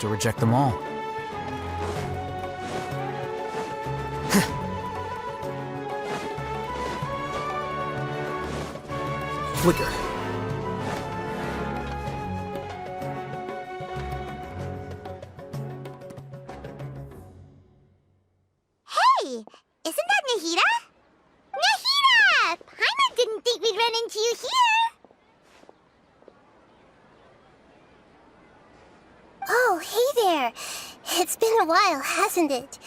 to reject them all. Flicker. Hey! Isn't that Nahida? Nahida! Paimon didn't think we'd run into you here! Oh, hey there! It's been a while, hasn't it?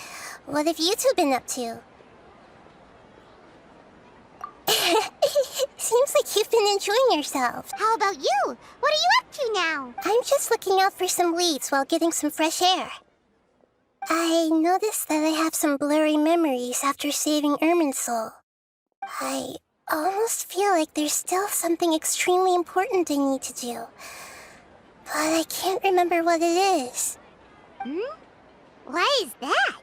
What have you two been up to? Seems like you've been enjoying yourself. How about you? What are you up to now? I'm just looking out for some leads while getting some fresh air. I noticed that I have some blurry memories after saving Ermin's soul. I almost feel like there's still something extremely important I need to do. But I can't remember what it is. Why is that?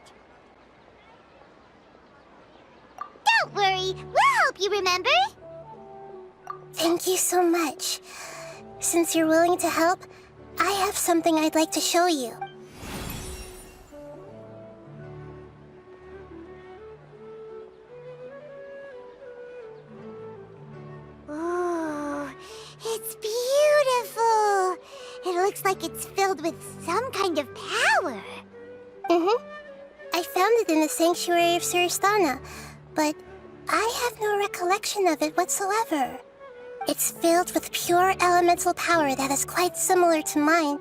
Don't worry, we'll help you remember. Thank you so much. Since you're willing to help, I have something I'd like to show you. Ooh, it's beautiful. It looks like it's filled with some kind of power. I found it in the sanctuary of Suristana, but I have no recollection of it whatsoever. It's filled with pure elemental power that is quite similar to mine,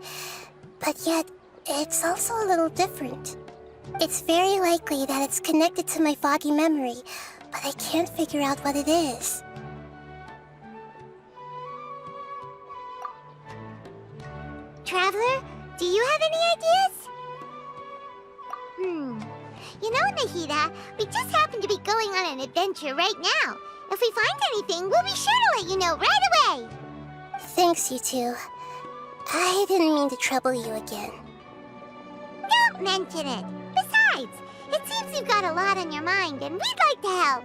but yet it's also a little different. It's very likely that it's connected to my foggy memory, but I can't figure out what it is. Traveler, do you have any ideas? You know, Nahida, we just happen to be going on an adventure right now. If we find anything, we'll be sure to let you know right away. Thanks, you two. I didn't mean to trouble you again. Don't mention it. Besides, it seems you've got a lot on your mind, and we'd like to help.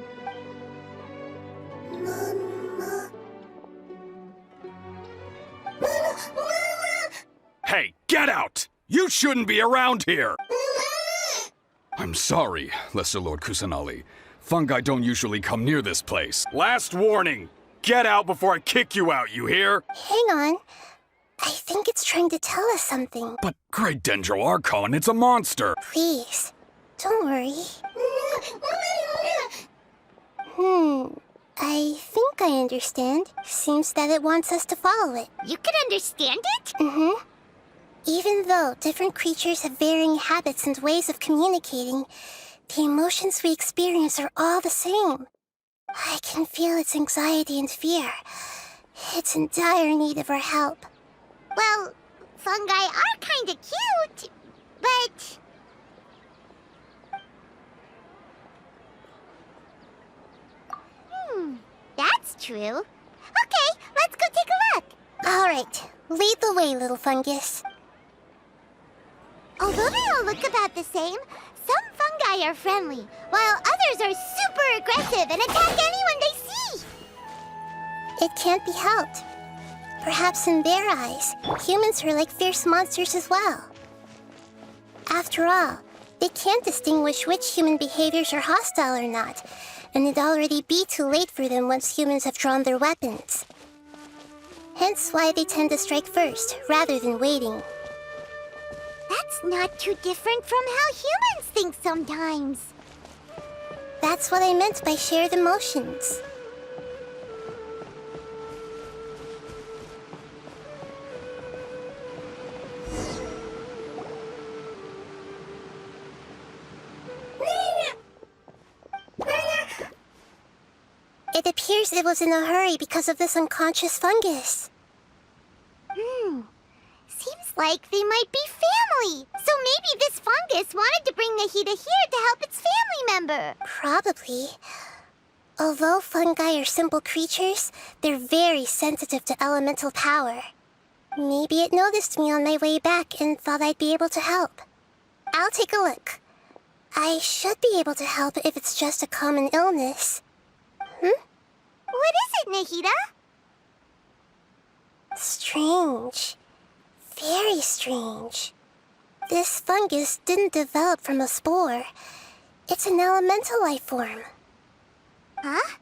Hey, get out! You shouldn't be around here! I'm sorry, Lesser Lord Kusanali. Fungi don't usually come near this place. Last warning! Get out before I kick you out, you hear? Hang on. I think it's trying to tell us something. But Great Dendro Archon, it's a monster! Please, don't worry. I think I understand. Seems that it wants us to follow it. You can understand it? Even though different creatures have varying habits and ways of communicating, the emotions we experience are all the same. I can feel its anxiety and fear. It's in dire need of our help. Well, fungi are kinda cute, but... that's true. Okay, let's go take a look. All right, lead the way, little fungus. Although they all look about the same, some fungi are friendly, while others are super aggressive and attack anyone they see. It can't be helped. Perhaps in their eyes, humans are like fierce monsters as well. After all, they can't distinguish which human behaviors are hostile or not, and it'd already be too late for them once humans have drawn their weapons. Hence why they tend to strike first, rather than waiting. That's not too different from how humans think sometimes. That's what I meant by shared emotions. It appears it was in a hurry because of this unconscious fungus. Seems like they might be family. So maybe this fungus wanted to bring Nahida here to help its family member. Probably. Although fungi are simple creatures, they're very sensitive to elemental power. Maybe it noticed me on my way back and thought I'd be able to help. I'll take a look. I should be able to help if it's just a common illness. What is it, Nahida? Strange. Very strange. This fungus didn't develop from a spore. It's an elemental life form. Huh?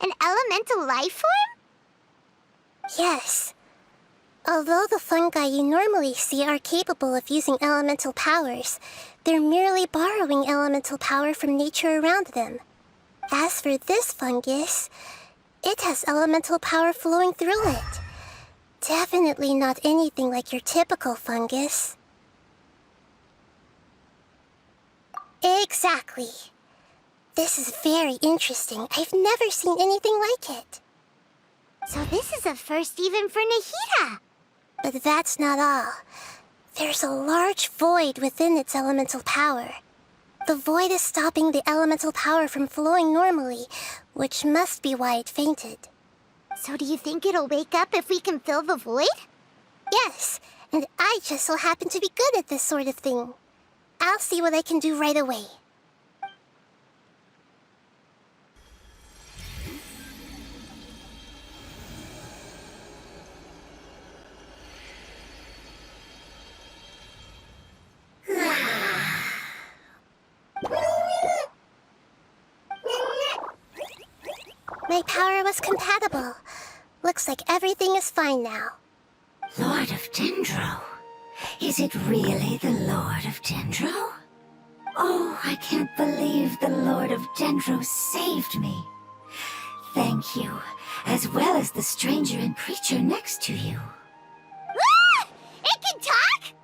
An elemental life form? Yes. Although the fungi you normally see are capable of using elemental powers, they're merely borrowing elemental power from nature around them. As for this fungus, it has elemental power flowing through it. Definitely not anything like your typical fungus. Exactly. This is very interesting. I've never seen anything like it. So this is a first even for Nahida. But that's not all. There's a large void within its elemental power. The void is stopping the elemental power from flowing normally, which must be why it fainted. So do you think it'll wake up if we can fill the void? Yes, and I just so happen to be good at this sort of thing. I'll see what I can do right away. My power was compatible. Looks like everything is fine now. Lord of Dendro? Is it really the Lord of Dendro? Oh, I can't believe the Lord of Dendro saved me. Thank you, as well as the stranger and creature next to you. Ah! It can talk?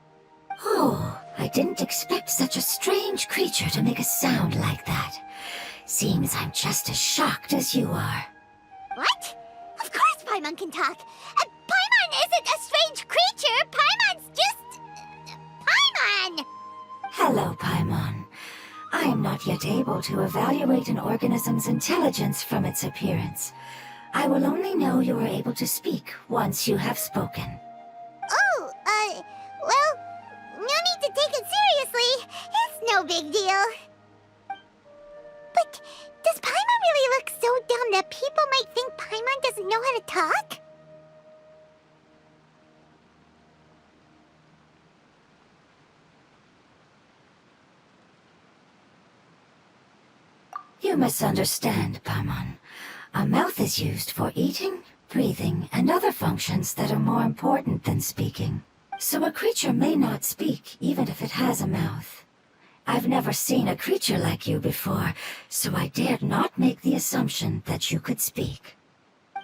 Oh, I didn't expect such a strange creature to make a sound like that. Seems I'm just as shocked as you are. What? Of course Paimon can talk. Paimon isn't a strange creature. Paimon's just... Paimon! Hello, Paimon. I am not yet able to evaluate an organism's intelligence from its appearance. I will only know you are able to speak once you have spoken. Oh, well, no need to take it seriously. It's no big deal. But does Paimon really look so dumb that people might think Paimon doesn't know how to talk? You misunderstand, Paimon. A mouth is used for eating, breathing, and other functions that are more important than speaking. So a creature may not speak, even if it has a mouth. I've never seen a creature like you before, so I dared not make the assumption that you could speak.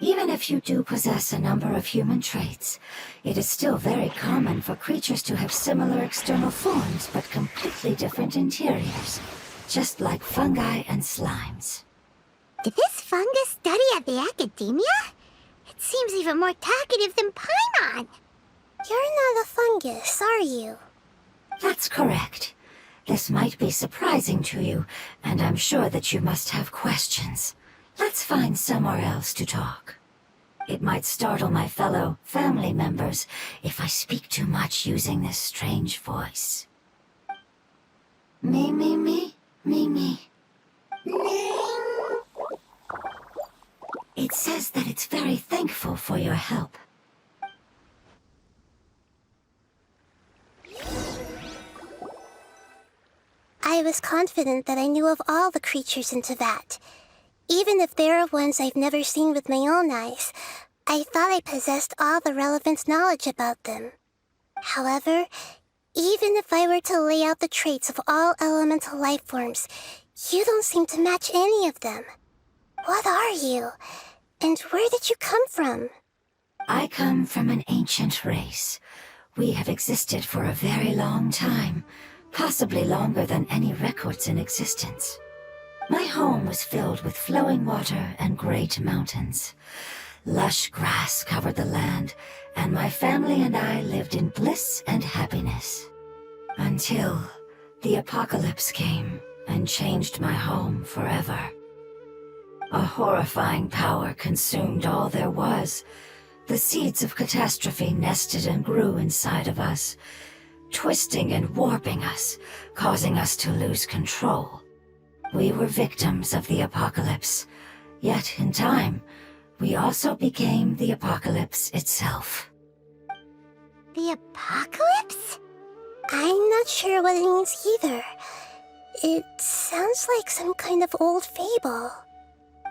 Even if you do possess a number of human traits, it is still very common for creatures to have similar external forms but completely different interiors, just like fungi and slimes. Did this fungus study at the academia? It seems even more talkative than Paimon. You're not a fungus, are you? That's correct. This might be surprising to you, and I'm sure that you must have questions. Let's find somewhere else to talk. It might startle my fellow family members if I speak too much using this strange voice. Me, me, me, me, me. It says that it's very thankful for your help. I was confident that I knew of all the creatures in Teyvat. Even if there are ones I've never seen with my own eyes, I thought I possessed all the relevant knowledge about them. However, even if I were to lay out the traits of all elemental life forms, you don't seem to match any of them. What are you? And where did you come from? I come from an ancient race. We have existed for a very long time, possibly longer than any records in existence. My home was filled with flowing water and great mountains. Lush grass covered the land, and my family and I lived in bliss and happiness. Until the apocalypse came and changed my home forever. A horrifying power consumed all there was. The seeds of catastrophe nested and grew inside of us, twisting and warping us, causing us to lose control. We were victims of the apocalypse, yet in time, we also became the apocalypse itself. The apocalypse? I'm not sure what it means either. It sounds like some kind of old fable.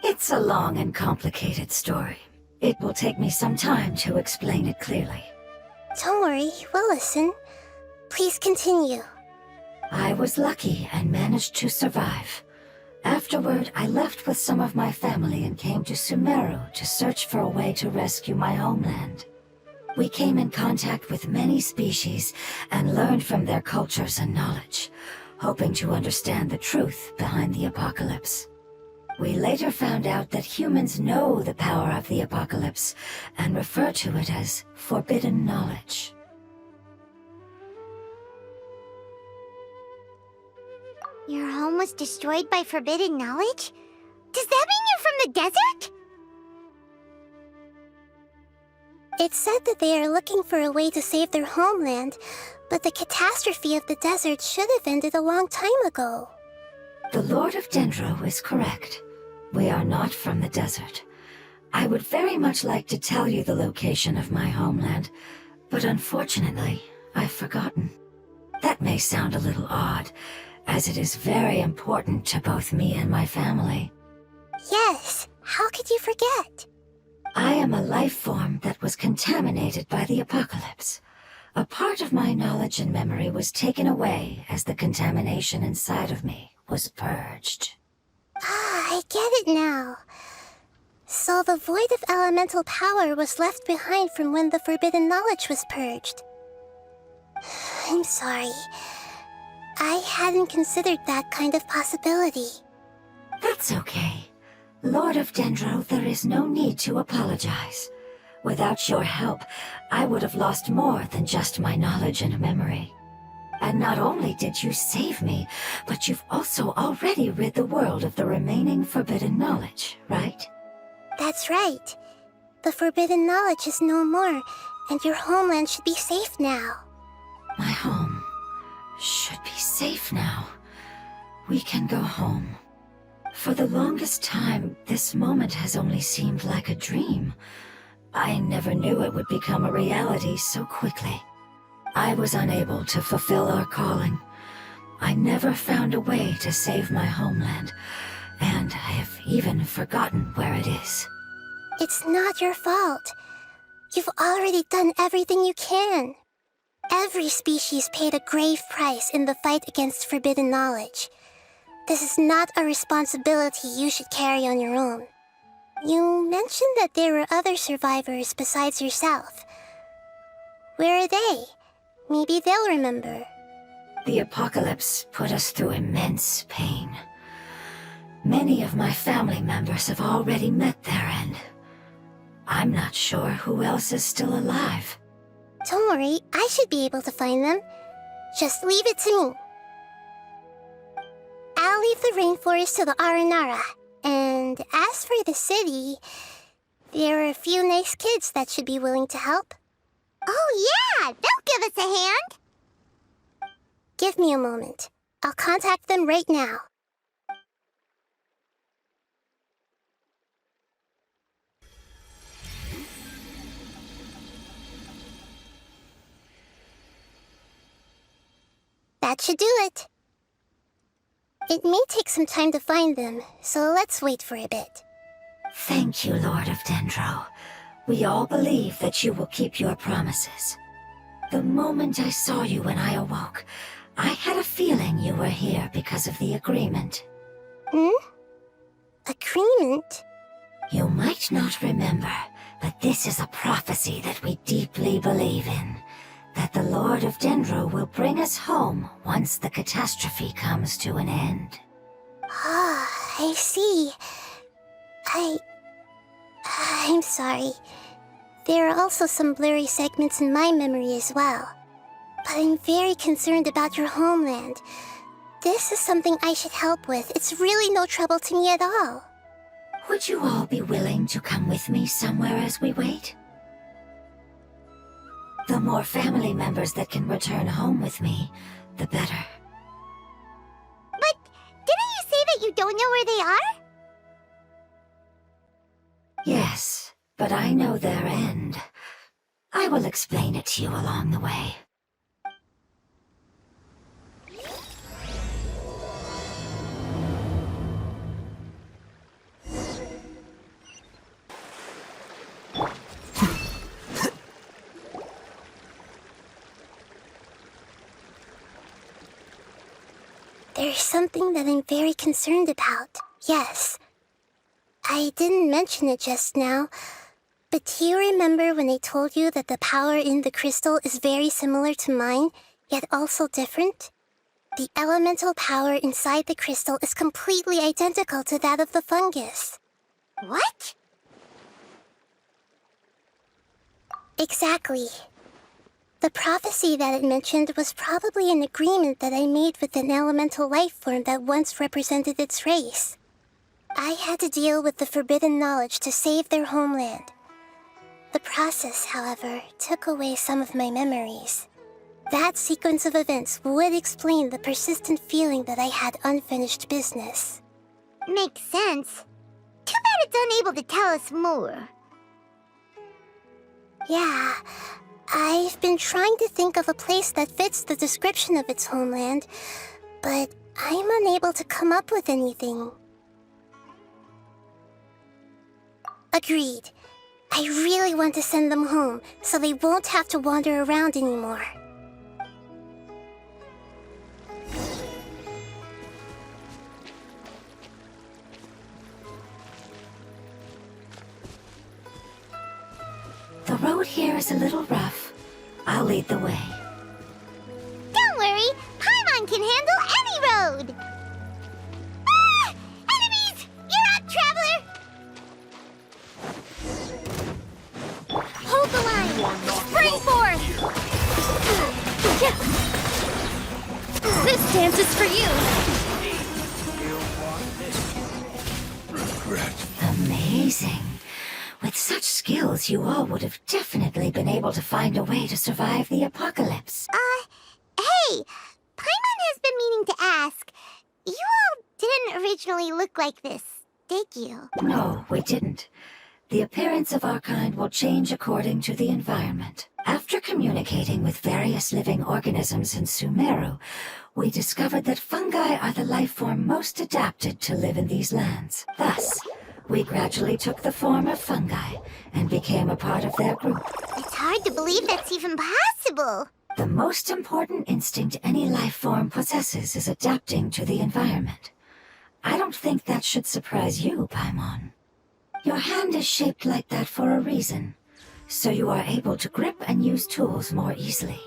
It's a long and complicated story. It will take me some time to explain it clearly. Don't worry, we'll listen. Please continue. I was lucky and managed to survive. Afterward, I left with some of my family and came to Sumeru to search for a way to rescue my homeland. We came in contact with many species and learned from their cultures and knowledge, hoping to understand the truth behind the apocalypse. We later found out that humans know the power of the apocalypse and refer to it as forbidden knowledge. Your home was destroyed by forbidden knowledge? Does that mean you're from the desert? It said that they are looking for a way to save their homeland, but the catastrophe of the desert should have ended a long time ago. The Lord of Dendro is correct. We are not from the desert. I would very much like to tell you the location of my homeland, but unfortunately, I've forgotten. That may sound a little odd, as it is very important to both me and my family. Yes, how could you forget? I am a life form that was contaminated by the apocalypse. A part of my knowledge and memory was taken away as the contamination inside of me was purged. Ah, I get it now. So the void of elemental power was left behind from when the forbidden knowledge was purged. I'm sorry. I hadn't considered that kind of possibility. That's okay. Lord of Dendro, there is no need to apologize. Without your help, I would have lost more than just my knowledge and memory. And not only did you save me, but you've also already rid the world of the remaining forbidden knowledge, right? That's right. The forbidden knowledge is no more, and your homeland should be safe now. My home should be safe now. We can go home. For the longest time, this moment has only seemed like a dream. I never knew it would become a reality so quickly. I was unable to fulfill our calling. I never found a way to save my homeland, and I have even forgotten where it is. It's not your fault. You've already done everything you can. Every species paid a grave price in the fight against forbidden knowledge. This is not a responsibility you should carry on your own. You mentioned that there were other survivors besides yourself. Where are they? Maybe they'll remember. The apocalypse put us through immense pain. Many of my family members have already met their end. I'm not sure who else is still alive. Don't worry, I should be able to find them. Just leave it to me. I'll leave the rainforest to the Aranara. And as for the city, there are a few nice kids that should be willing to help. Oh yeah, they'll give us a hand. Give me a moment. I'll contact them right now. That should do it. It may take some time to find them, so let's wait for a bit. Thank you, Lord of Dendro. We all believe that you will keep your promises. The moment I saw you when I awoke, I had a feeling you were here because of the agreement. Agreement? You might not remember, but this is a prophecy that we deeply believe in. That the Lord of Dendro will bring us home once the catastrophe comes to an end. Ah, I see. I'm sorry. There are also some blurry segments in my memory as well. But I'm very concerned about your homeland. This is something I should help with. It's really no trouble to me at all. Would you all be willing to come with me somewhere as we wait? The more family members that can return home with me, the better. But didn't you say that you don't know where they are? Yes, but I know their end. I will explain it to you along the way. There's something that I'm very concerned about. Yes. I didn't mention it just now, but do you remember when I told you that the power in the crystal is very similar to mine, yet also different? The elemental power inside the crystal is completely identical to that of the fungus. What? Exactly. The prophecy that it mentioned was probably an agreement that I made with an elemental life form that once represented its race. I had to deal with the forbidden knowledge to save their homeland. The process, however, took away some of my memories. That sequence of events would explain the persistent feeling that I had unfinished business. Makes sense. Too bad it's unable to tell us more. Yeah, I've been trying to think of a place that fits the description of its homeland, but I'm unable to come up with anything. Agreed. I really want to send them home, so they won't have to wander around anymore. The road here is a little rough. I'll lead the way. Don't worry, Paimon can handle any road! Ah! Enemies! You're up, traveler! Hold the line! Spring forth! This dance is for you! Amazing. With such skills, you all would have definitely been able to find a way to survive the apocalypse. Hey! Paimon has been meaning to ask. You all didn't originally look like this, did you? No, we didn't. The appearance of our kind will change according to the environment. After communicating with various living organisms in Sumeru, we discovered that fungi are the life form most adapted to live in these lands. Thus, we gradually took the form of fungi and became a part of their group. It's hard to believe that's even possible. The most important instinct any life form possesses is adapting to the environment. I don't think that should surprise you, Paimon. Your hand is shaped like that for a reason, so you are able to grip and use tools more easily.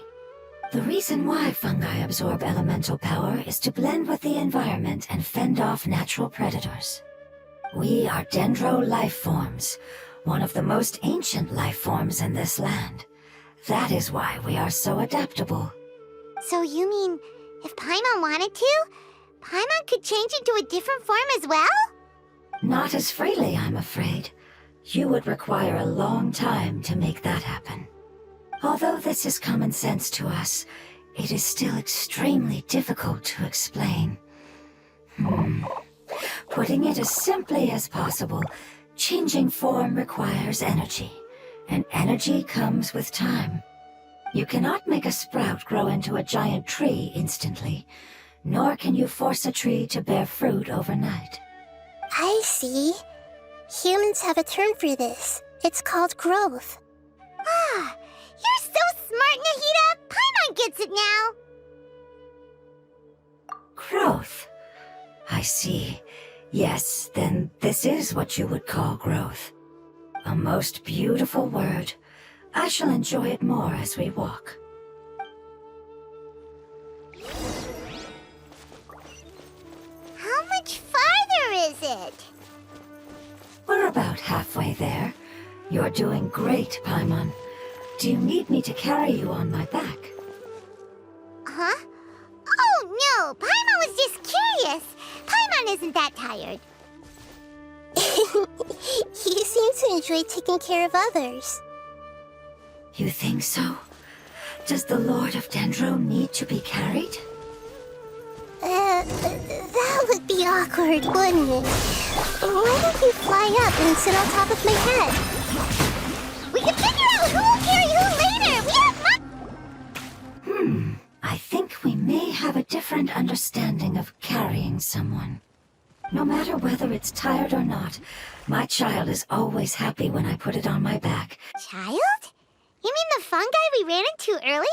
The reason why fungi absorb elemental power is to blend with the environment and fend off natural predators. We are Dendro life forms, one of the most ancient life forms in this land. That is why we are so adaptable. So you mean, if Paimon wanted to, Paimon could change into a different form as well? Not as freely, I'm afraid. You would require a long time to make that happen. Although this is common sense to us, it is still extremely difficult to explain. Putting it as simply as possible, changing form requires energy, and energy comes with time. You cannot make a sprout grow into a giant tree instantly, nor can you force a tree to bear fruit overnight. I see. Humans have a term for this. It's called growth. Ah, you're so smart, Nahida! Paimon gets it now! Growth. I see. Yes, then this is what you would call growth. A most beautiful word. I shall enjoy it more as we walk. How much farther is it? We're about halfway there. You're doing great, Paimon. Do you need me to carry you on my back? Huh? Oh, no! Paimon was just curious! Paimon isn't that tired. You seem to enjoy taking care of others. You think so? Does the Lord of Dendro need to be carried? That would be awkward, wouldn't it? Why don't you fly up and sit on top of my head? We can figure out who will carry who later! We have much... I think we may have a different understanding of carrying someone. No matter whether it's tired or not, my child is always happy when I put it on my back. Child? You mean the fungi we ran into earlier?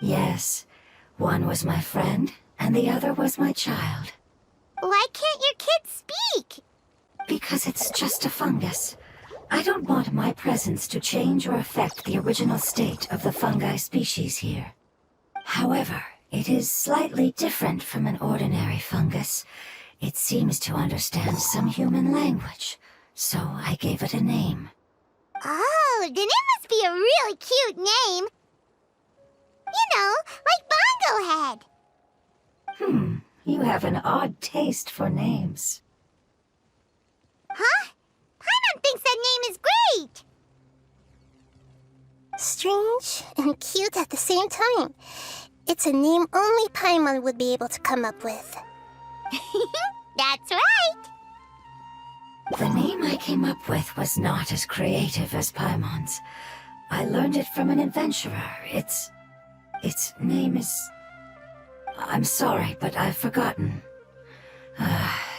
Yes, One was my friend, and the other was my child. Why can't your kid speak? Because it's just a fungus. I don't want my presence to change or affect the original state of the fungi species here. However, it is slightly different from an ordinary fungus. It seems to understand some human language, so I gave it a name. Oh, then it must be a really cute name. You know, like Bongo Head. You have an odd taste for names. Huh? Paimon thinks that name is great. Strange and cute at the same time. It's a name only Paimon would be able to come up with. That's right. The name I came up with was not as creative as Paimon's. I learned it from an adventurer. Its name is... I'm sorry, but I've forgotten.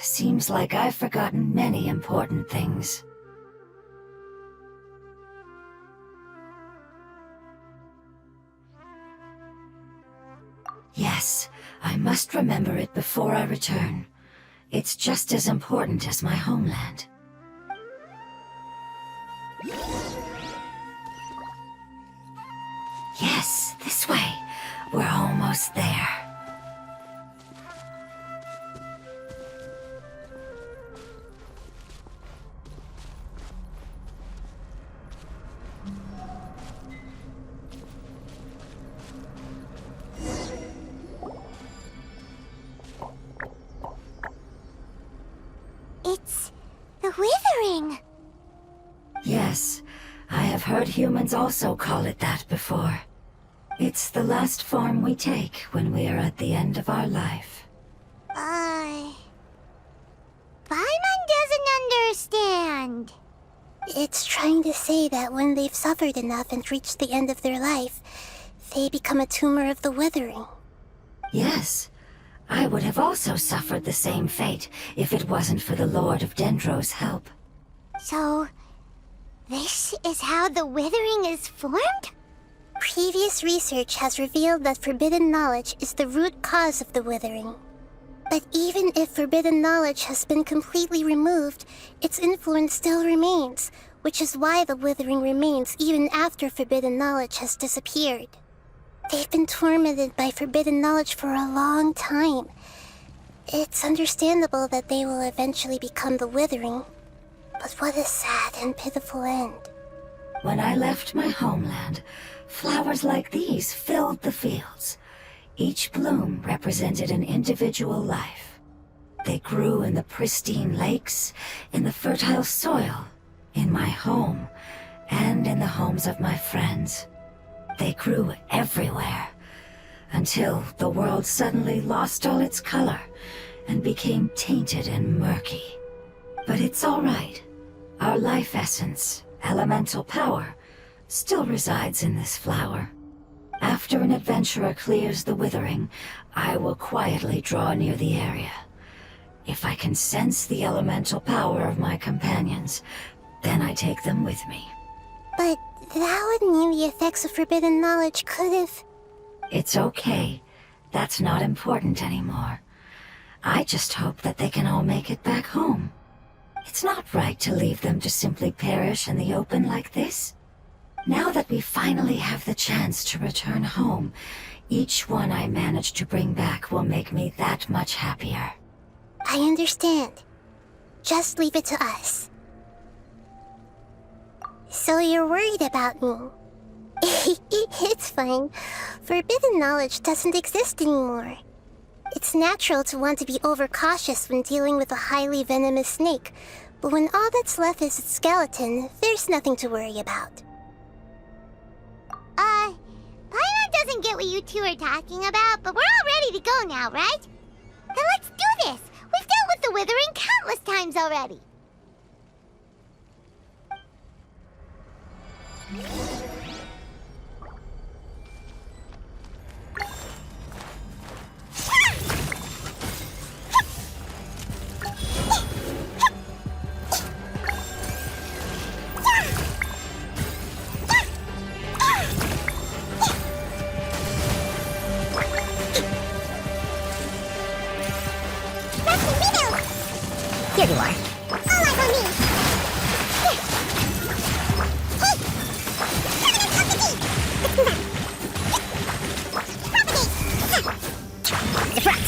Seems like I've forgotten many important things. Yes, I must remember it before I return. It's just as important as my homeland. Yes, this way. We're almost there. It's the Withering. Yes, I have heard humans also call it that before. It's the last form we take when we are at the end of our life. Paimon doesn't understand. It's trying to say that when they've suffered enough and reached the end of their life, they become a tumor of the Withering. Yes, I would have also suffered the same fate if it wasn't for the Lord of Dendro's help. So, this is how the Withering is formed? Previous research has revealed that forbidden knowledge is the root cause of the Withering. But even if forbidden knowledge has been completely removed, its influence still remains, which is why the Withering remains even after forbidden knowledge has disappeared. They've been tormented by forbidden knowledge for a long time. It's understandable that they will eventually become the Withering. But what a sad and pitiful end. When I left my homeland, flowers like these filled the fields. Each bloom represented an individual life. They grew in the pristine lakes, in the fertile soil, in my home, and in the homes of my friends. They grew everywhere, until the world suddenly lost all its color and became tainted and murky. But it's all right. Our life essence, elemental power, still resides in this flower. After an adventurer clears the Withering, I will quietly draw near the area. If I can sense the elemental power of my companions, then I take them with me. But that would mean the effects of forbidden knowledge could have... It's okay. That's not important anymore. I just hope that they can all make it back home. It's not right to leave them to simply perish in the open like this. Now that we finally have the chance to return home, each one I manage to bring back will make me that much happier. I understand. Just leave it to us. So you're worried about me? It's fine. Forbidden knowledge doesn't exist anymore. It's natural to want to be overcautious when dealing with a highly venomous snake, but when all that's left is its skeleton, there's nothing to worry about. Paimon doesn't get what you two are talking about, but we're all ready to go now, right? Then let's do this! We've dealt with the Withering countless times already! Rebuild! Here you are. All eyes on me! Here. Hey! Permanent of the deep! Propagate! Deflect.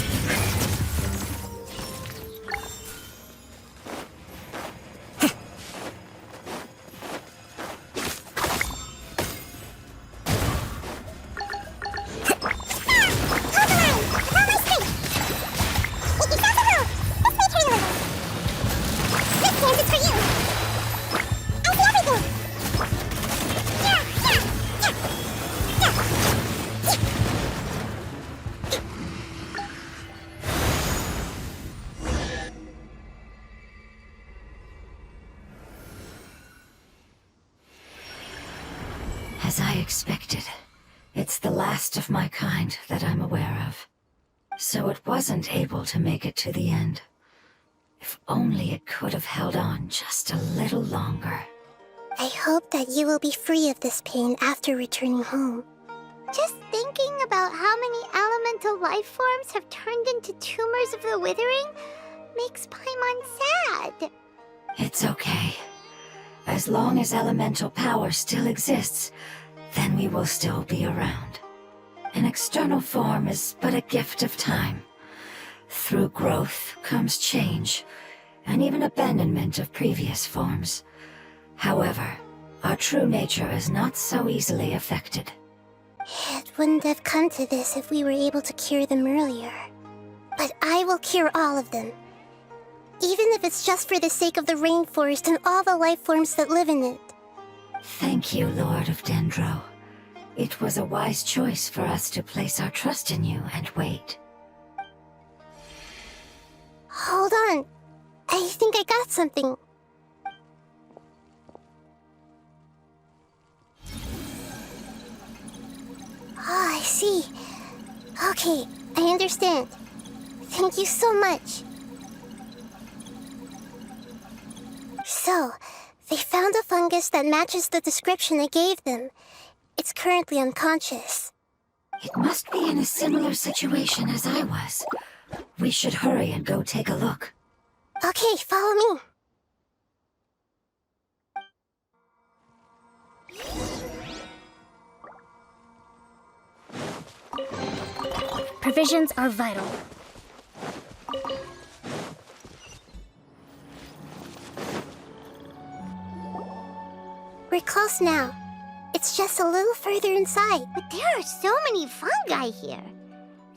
As I expected, it's the last of my kind that I'm aware of. So it wasn't able to make it to the end. If only it could have held on just a little longer. I hope that you will be free of this pain after returning home. Just thinking about how many elemental life forms have turned into tumors of the withering makes Paimon sad. It's okay. As long as elemental power still exists, then we will still be around. An external form is but a gift of time. Through growth comes change, and even abandonment of previous forms. However, our true nature is not so easily affected. It wouldn't have come to this if we were able to cure them earlier. But I will cure all of them. Even if it's just for the sake of the rainforest and all the life forms that live in it. Thank you, Lord of Dendro. It was a wise choice for us to place our trust in you and wait. Hold on. I think I got something. Oh, I see. Okay, I understand. Thank you so much. So, they found a fungus that matches the description I gave them. It's currently unconscious. It must be in a similar situation as I was. We should hurry and go take a look. Okay, follow me. Provisions are vital. We're close now. It's just a little further inside. But there are so many fungi here.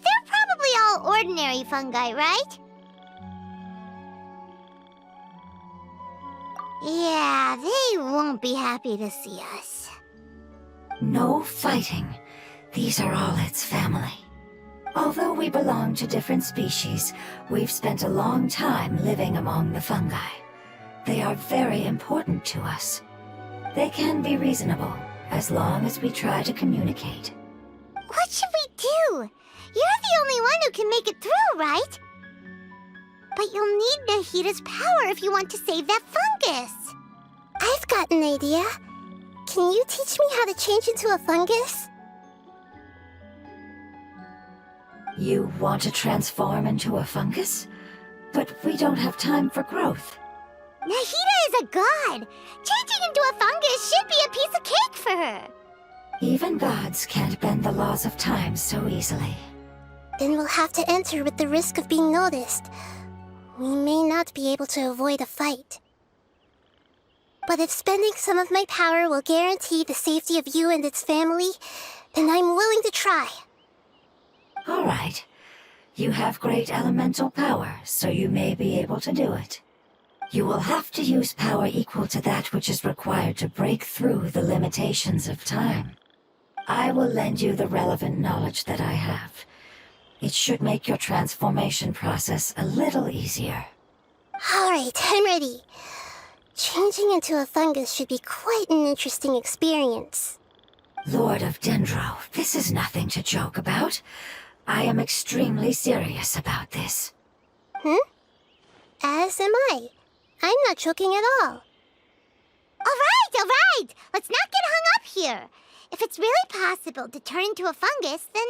They're probably all ordinary fungi, right? Yeah, they won't be happy to see us. No fighting. These are all its family. Although we belong to different species, we've spent a long time living among the fungi. They are very important to us. They can be reasonable, as long as we try to communicate. What should we do? You're the only one who can make it through, right? But you'll need Nahida's power if you want to save that fungus. I've got an idea. Can you teach me how to change into a fungus? You want to transform into a fungus? But we don't have time for growth. Nahida is a god. Changing into a fungus should be a piece of cake for her. Even gods can't bend the laws of time so easily. Then we'll have to enter with the risk of being noticed. We may not be able to avoid a fight. But if spending some of my power will guarantee the safety of you and its family, then I'm willing to try. All right. You have great elemental power, so you may be able to do it. You will have to use power equal to that which is required to break through the limitations of time. I will lend you the relevant knowledge that I have. It should make your transformation process a little easier. All right, I'm ready. Changing into a fungus should be quite an interesting experience. Lord of Dendro, this is nothing to joke about. I am extremely serious about this. As am I. I'm not joking at all. All right. Let's not get hung up here. If it's really possible to turn into a fungus, then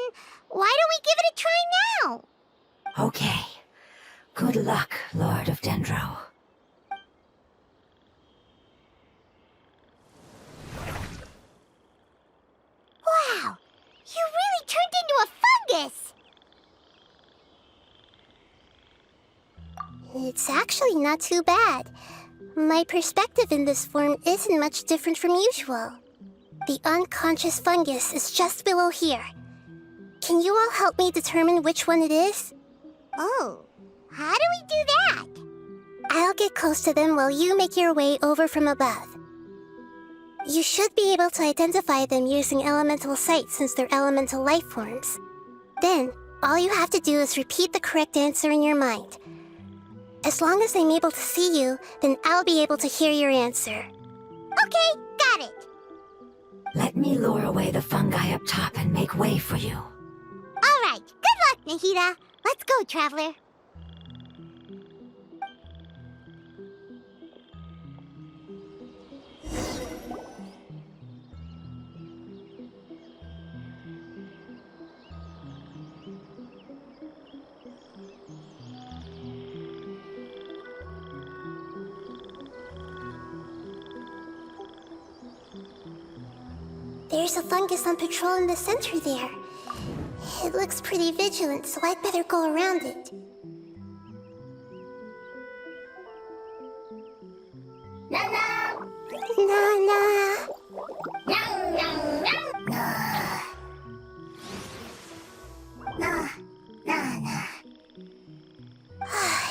why don't we give it a try now? Okay. Good luck, Lord of Dendro. Wow! You really turned into a fungus! It's actually not too bad. My perspective in this form isn't much different from usual. The unconscious fungus is just below here. Can you all help me determine which one it is? Oh, how do we do that? I'll get close to them while you make your way over from above. You should be able to identify them using elemental sight since they're elemental life forms. Then, all you have to do is repeat the correct answer in your mind. As long as I'm able to see you, then I'll be able to hear your answer. Okay, got it. Let me lure away the fungi up top and make way for you. All right, good luck, Nahida. Let's go, Traveler. There's a fungus on patrol in the center there. It looks pretty vigilant, so I'd better go around it. Nana!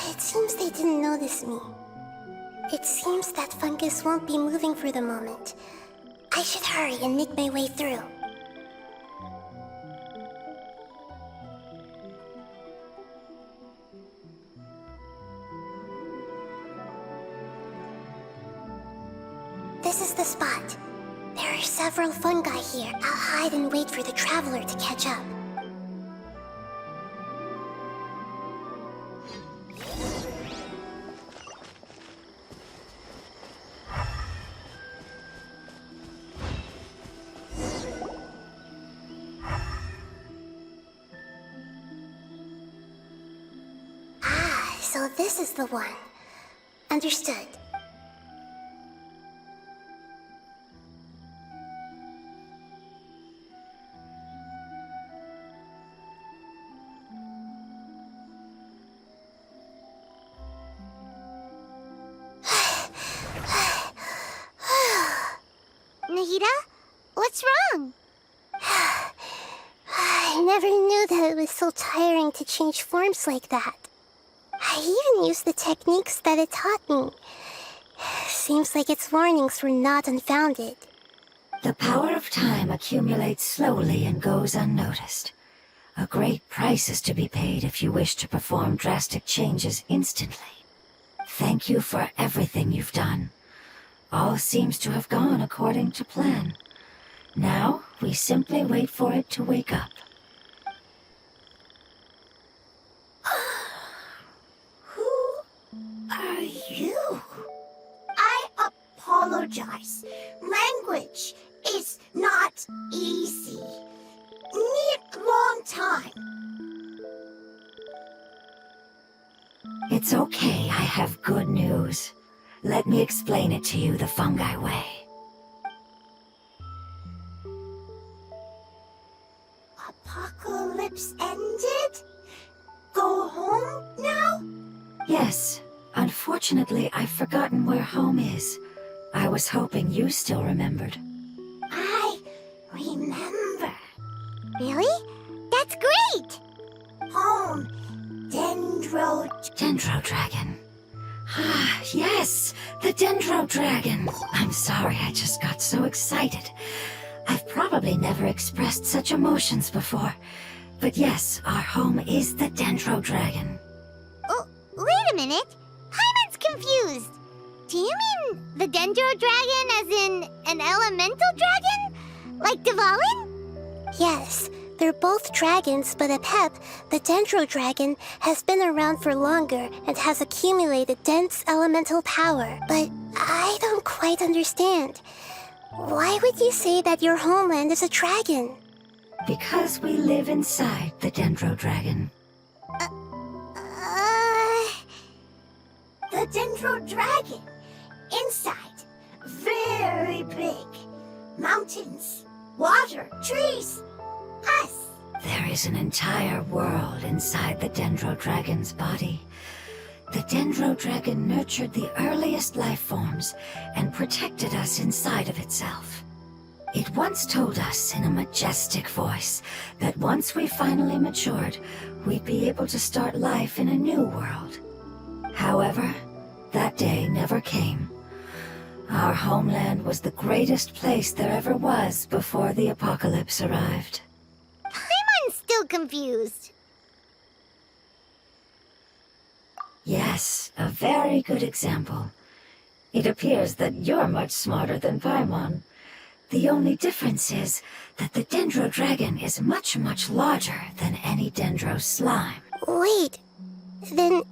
It seems they didn't notice me. It seems that fungus won't be moving for the moment. I should hurry and make my way through. This is the spot. There are several fungi here. I'll hide and wait for the traveler to catch up. So this is the one. Understood. Nahida, what's wrong? I never knew that it was so tiring to change forms like that. I even used the techniques that it taught me. Seems like its warnings were not unfounded. The power of time accumulates slowly and goes unnoticed. A great price is to be paid if you wish to perform drastic changes instantly. Thank you for everything you've done. All seems to have gone according to plan. Now, we simply wait for it to wake up. Are you? I apologize. Language is not easy. Need long time. It's okay, I have good news. Let me explain it to you the fungi way. Apocalypse ended? Go home now? Yes. Unfortunately, I've forgotten where home is. I was hoping you still remembered. I remember. Really? That's great! Home. Dendro. Dendro Dragon. Ah, yes! The Dendro Dragon! I'm sorry, I just got so excited. I've probably never expressed such emotions before. But yes, our home is the Dendro Dragon. Oh, wait a minute. Paimon's confused. Do you mean the Dendro Dragon as in an elemental dragon? Like TheOffOne? Yes, they're both dragons, but Apep, the Dendro Dragon, has been around for longer and has accumulated dense elemental power. But I don't quite understand. Why would you say that your homeland is a dragon? Because we live inside the Dendro Dragon. the Dendro Dragon. Inside, very big. Mountains, water, trees, us. There is an entire world inside the Dendro Dragon's body. The Dendro Dragon nurtured the earliest life forms and protected us inside of itself. It once told us in a majestic voice that once we finally matured, we'd be able to start life in a new world. However, that day never came. Our homeland was the greatest place there ever was before the apocalypse arrived. I'm still confused. Yes, a very good example. It appears that you're much smarter than Paimon. The only difference is that the Dendro Dragon is much, much larger than any Dendro slime. Wait, then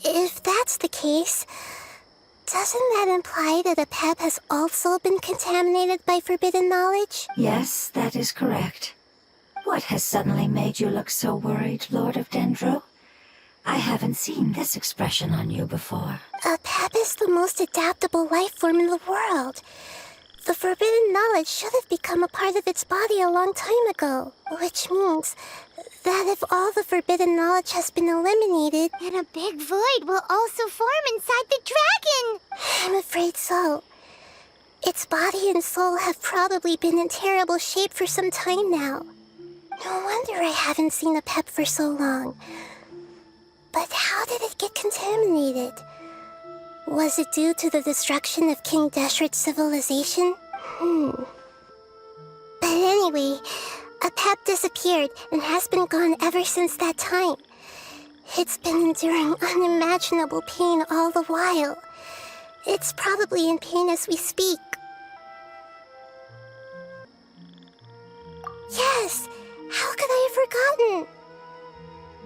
if that's the case, doesn't that imply that Apep has also been contaminated by forbidden knowledge? Yes, that is correct. What has suddenly made you look so worried, Lord of Dendro? I haven't seen this expression on you before. Apep is the most adaptable life form in the world. The forbidden knowledge should have become a part of its body a long time ago, which means that if all the forbidden knowledge has been eliminated, And a big void will also form inside the dragon! I'm afraid so. Its body and soul have probably been in terrible shape for some time now. No wonder I haven't seen Apep for so long. But how did it get contaminated? Was it due to the destruction of King Deshret's civilization? But anyway, Apep disappeared and has been gone ever since that time. It's been enduring unimaginable pain all the while. It's probably in pain as we speak. Yes! How could I have forgotten?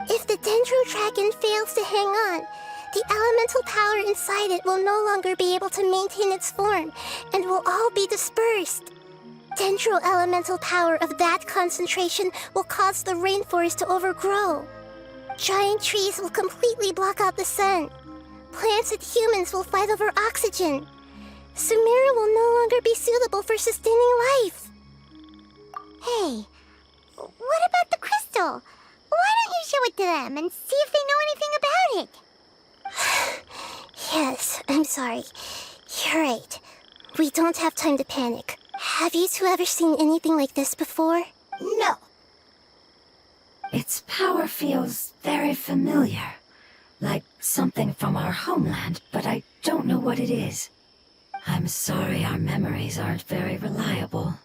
If the Dendro Dragon fails to hang on, the elemental power inside it will no longer be able to maintain its form, and will all be dispersed. Dendro elemental power of that concentration will cause the rainforest to overgrow. Giant trees will completely block out the sun. Plants and humans will fight over oxygen. Sumeru will no longer be suitable for sustaining life. Hey, what about the crystal? Why don't you show it to them and see if they know anything about it? Yes, I'm sorry. You're right. We don't have time to panic. Have you two ever seen anything like this before? No. Its power feels very familiar. Like something from our homeland, but I don't know what it is. I'm sorry our memories aren't very reliable.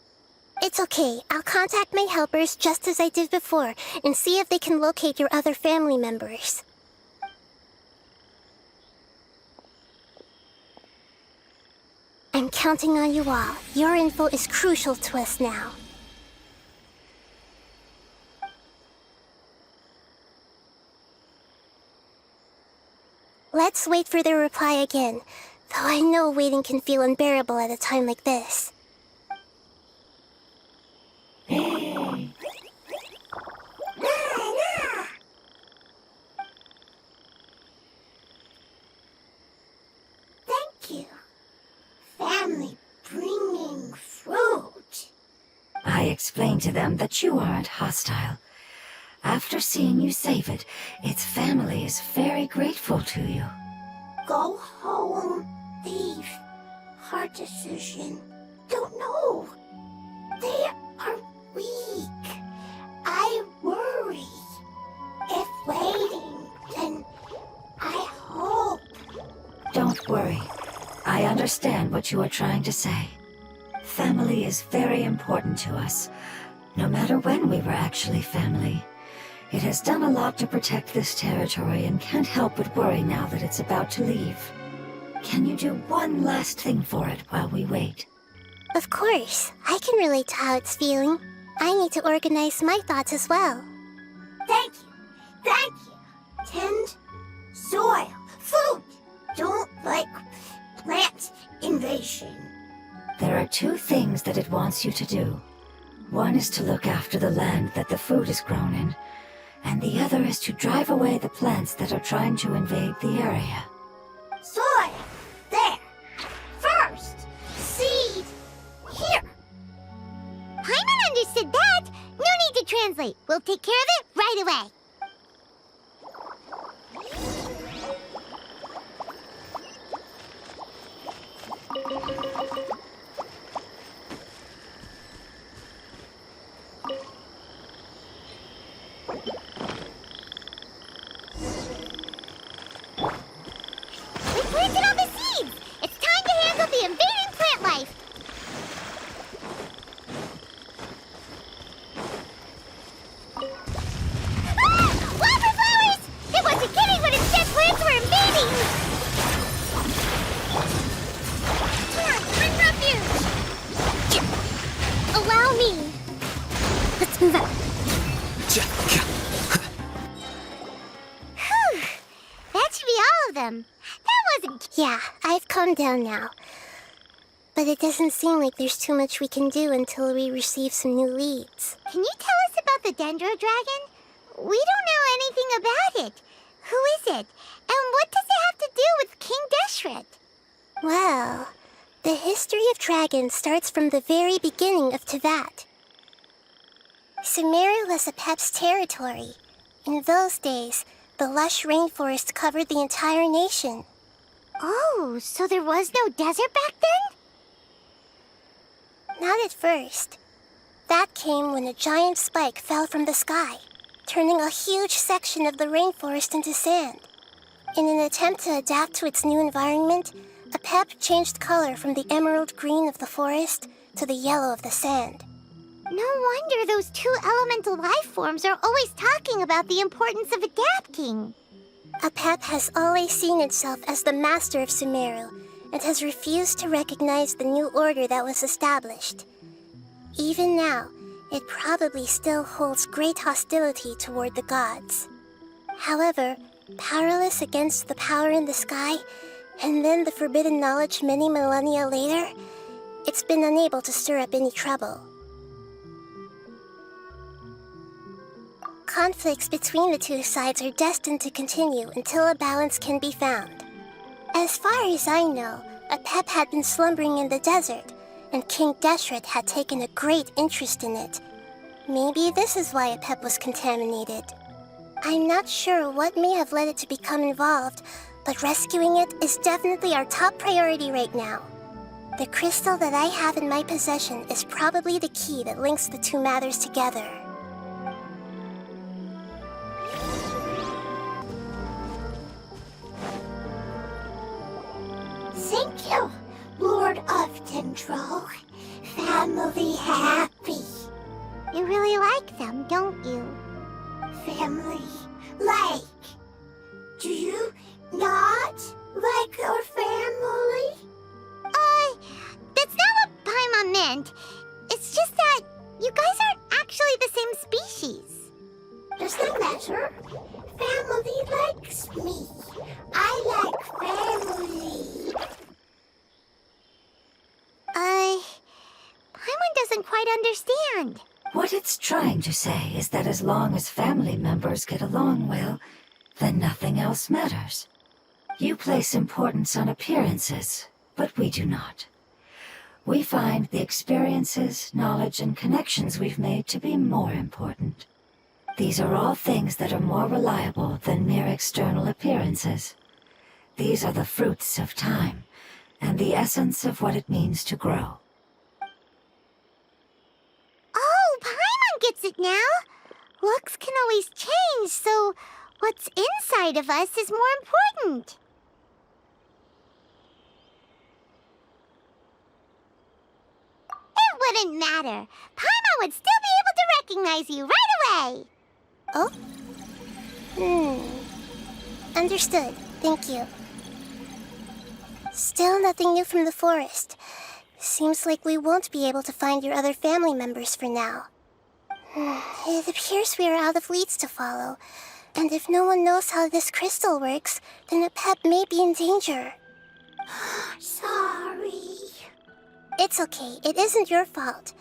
It's okay. I'll contact my helpers just as I did before and see if they can locate your other family members. I'm counting on you all. Your info is crucial to us now. Let's wait for their reply again, though I know waiting can feel unbearable at a time like this. Thank you. Family bringing fruit. I explained to them that you aren't hostile. After seeing you save it, its family is very grateful to you. Go home. Leave. Hard decision. Don't know. They are weak. I worry. If waiting, then I hope. Don't worry. I understand what you are trying to say. Family is very important to us, no matter when we were actually family. It has done a lot to protect this territory and can't help but worry now that it's about to leave. Can you do one last thing for it while we wait? Of course. I can relate to how it's feeling. I need to organize my thoughts as well. Thank you. Thank you. Tend soil. Food. Don't like plant invasion. There are two things that it wants you to do. One is to look after the land that the food is grown in, and the other is to drive away the plants that are trying to invade the area. Soil. requested that, no need to translate. We'll take care of it right away. We planted all the seeds! It's time to handle the invading plant life! Ah! Wildflowers! It wasn't kidding when it said plants were invading! Come on, bring refuge! Allow me! Let's move out. Whew! That should be all of them. That wasn't... Yeah, I've calmed down now. But it doesn't seem like there's too much we can do until we receive some new leads. Can you tell us about the Dendro Dragon? We don't know anything about it. Who is it? And what does it have to do with King Deshret? Well, the history of dragons starts from the very beginning of Teyvat. Sumeru was Apep's territory. In those days, the lush rainforest covered the entire nation. Oh, so there was no desert back then? Not at first. That came when a giant spike fell from the sky, turning a huge section of the rainforest into sand. In an attempt to adapt to its new environment, Apep changed color from the emerald green of the forest to the yellow of the sand. No wonder those two elemental life forms are always talking about the importance of adapting. Apep has always seen itself as the master of Sumeru and has refused to recognize the new order that was established. Even now, it probably still holds great hostility toward the gods. However, powerless against the power in the sky, and then the forbidden knowledge many millennia later, it's been unable to stir up any trouble. Conflicts between the two sides are destined to continue until a balance can be found. As far as I know, Apep had been slumbering in the desert, and King Deshret had taken a great interest in it. Maybe this is why Apep was contaminated. I'm not sure what may have led it to become involved, but rescuing it is definitely our top priority right now. The crystal that I have in my possession is probably the key that links the two matters together. Thank you, Lord of Dendro. Family happy. You really like them, don't you? Family like. Do you not like your family? That's not what Paimon meant. It's just that you guys aren't actually the same species. Does that matter? Family likes me. I like family. Paimon doesn't quite understand. What it's trying to say is that as long as family members get along well, then nothing else matters. You place importance on appearances, but we do not. We find the experiences, knowledge, and connections we've made to be more important. These are all things that are more reliable than mere external appearances. These are the fruits of time, and the essence of what it means to grow. Oh, Paimon gets it now. Looks can always change, so what's inside of us is more important. It wouldn't matter. Paimon would still be able to recognize you right away. Oh? Understood. Thank you. Still nothing new from the forest. Seems like we won't be able to find your other family members for now. It appears we are out of leads to follow. And if no one knows how this crystal works, then Apep may be in danger. Sorry. It's okay. It isn't your fault.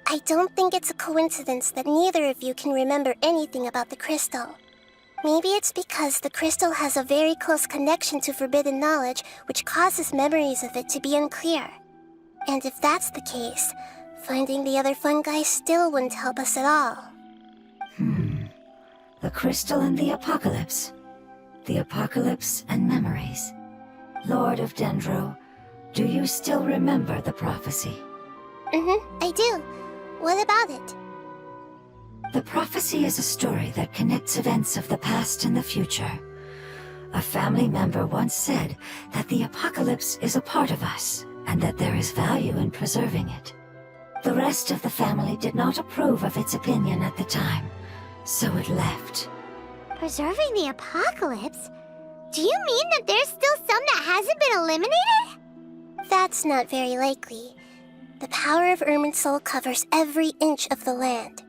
I don't think it's a coincidence that neither of you can remember anything about the crystal. Maybe it's because the crystal has a very close connection to forbidden knowledge, which causes memories of it to be unclear. And if that's the case, Finding the other fungi still wouldn't help us at all. The crystal and the apocalypse. The apocalypse and memories. Lord of Dendro, do you still remember the prophecy? I do. What about it? The prophecy is a story that connects events of the past and the future. A family member once said that the apocalypse is a part of us, and that there is value in preserving it. The rest of the family did not approve of its opinion at the time, so it left. Preserving the apocalypse? Do you mean that there's still some that hasn't been eliminated? That's not very likely. The power of Irminsul covers every inch of the land.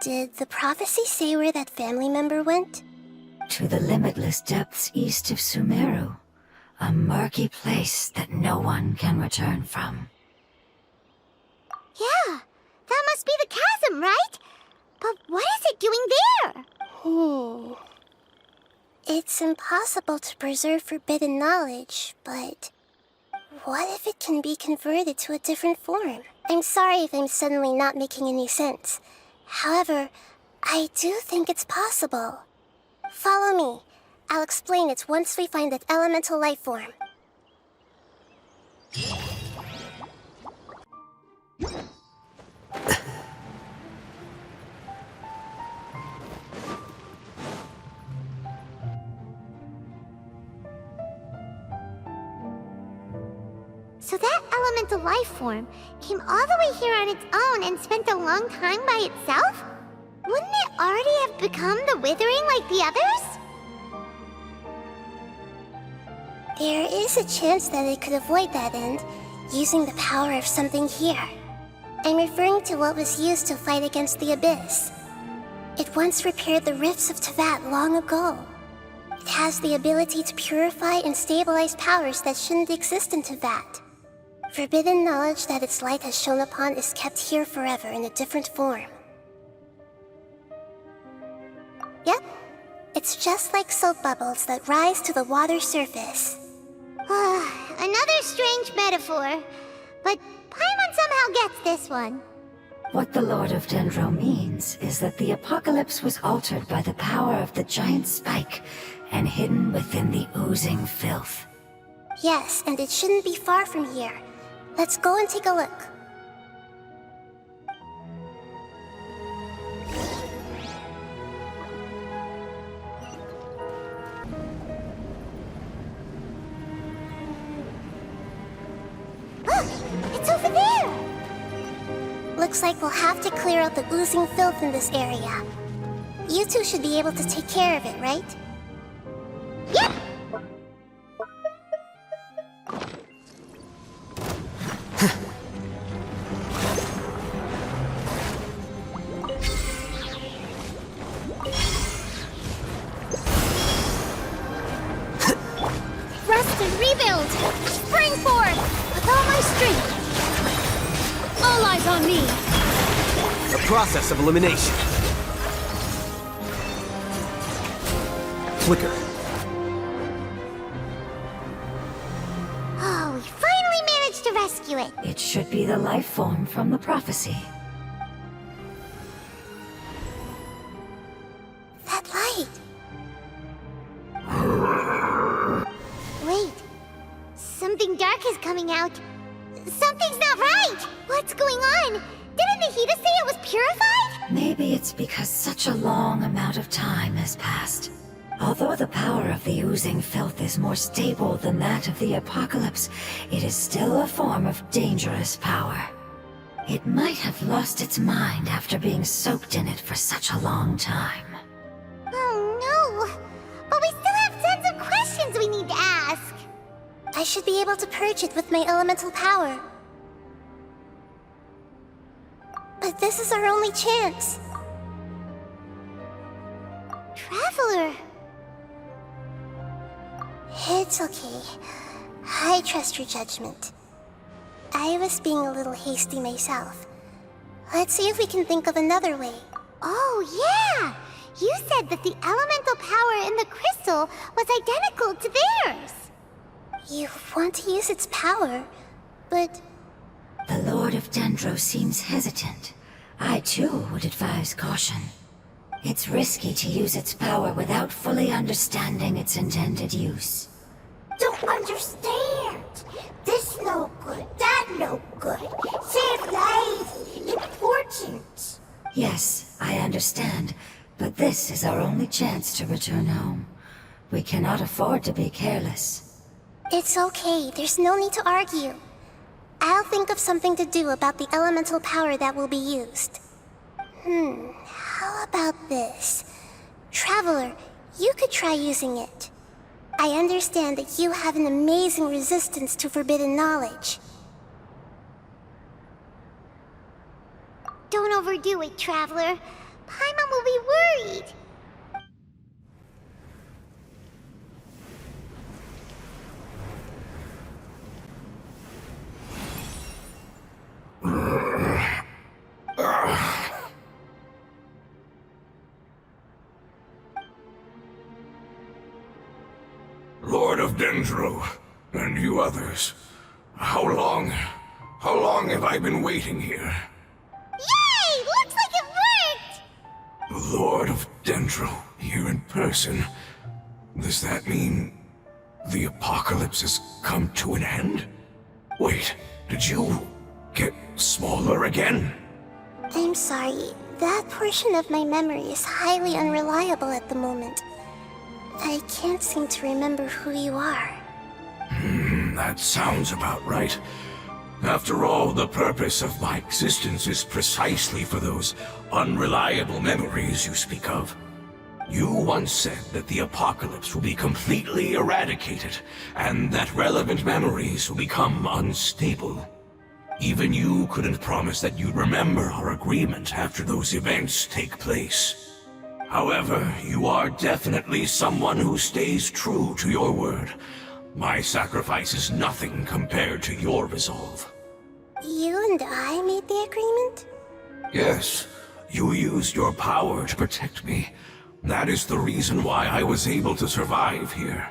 Did the prophecy say where that family member went? To the limitless depths east of Sumeru, a murky place that no one can return from. Yeah, that must be the chasm, right? But what is it doing there? It's impossible to preserve forbidden knowledge, but what if it can be converted to a different form? I'm sorry if I'm suddenly not making any sense. However, I do think it's possible. Follow me. I'll explain it once we find that elemental life form. So that elemental life form came all the way here on its own and spent a long time by itself? Wouldn't it already have become the Withering like the others? There is a chance that it could avoid that end, using the power of something here. I'm referring to what was used to fight against the Abyss. It once repaired the rifts of Tevat long ago. It has the ability to purify and stabilize powers that shouldn't exist in Tevat. Forbidden knowledge that its light has shone upon is kept here forever in a different form. Yep, it's just like soap bubbles that rise to the water's surface. Another strange metaphor, but Paimon somehow gets this one. What the Lord of Dendro means is that the apocalypse was altered by the power of the giant spike and hidden within the oozing filth. Yes, and it shouldn't be far from here. Let's go and take a look. It's over there! Looks like we'll have to clear out the oozing filth in this area. You two should be able to take care of it, right? Yep! Rest and rebuild! Spring forth! With all my strength! All eyes on me! The process of elimination. Flicker. Oh, we finally managed to rescue it! It should be the life form from the prophecy. That light! Wait, something dark is coming out. Something's not right! What's going on? Didn't Nahida say it was purified? Maybe it's because such a long amount of time has passed. Although the power of the oozing filth is more stable than that of the apocalypse, it is still a form of dangerous power. It might have lost its mind after being soaked in it for such a long time. Oh no! But we still have tons of questions we need to ask! I should be able to purge it with my elemental power. But this is our only chance. Traveler! It's okay. I trust your judgment. I was being a little hasty myself. Let's see if we can think of another way. Oh yeah! You said that the elemental power in the crystal was identical to theirs! You want to use its power, but The Lord Lord of Dendro seems hesitant. I too would advise caution. It's risky to use its power without fully understanding its intended use. Don't understand. This no good, that no good. Save lives. Important. Yes, I understand, but this is our only chance to return home. We cannot afford to be careless. It's okay, there's no need to argue. I'll think of something to do about the elemental power that will be used. How about this? Traveler, you could try using it. I understand that you have an amazing resistance to forbidden knowledge. Don't overdo it, Traveler. Paimon will be worried. Lord of Dendro, and you others, how long have I been waiting here? Yay! Looks like it worked! Lord of Dendro, here in person. Does that mean the apocalypse has come to an end? Wait, did you get smaller again? I'm sorry, that portion of my memory is highly unreliable at the moment. I can't seem to remember who you are. That sounds about right. After all, the purpose of my existence is precisely for those unreliable memories you speak of. You once said that the apocalypse will be completely eradicated, and that relevant memories will become unstable. Even you couldn't promise that you'd remember our agreement after those events take place. However, you are definitely someone who stays true to your word. My sacrifice is nothing compared to your resolve. You and I made the agreement? Yes, you used your power to protect me. That is the reason why I was able to survive here.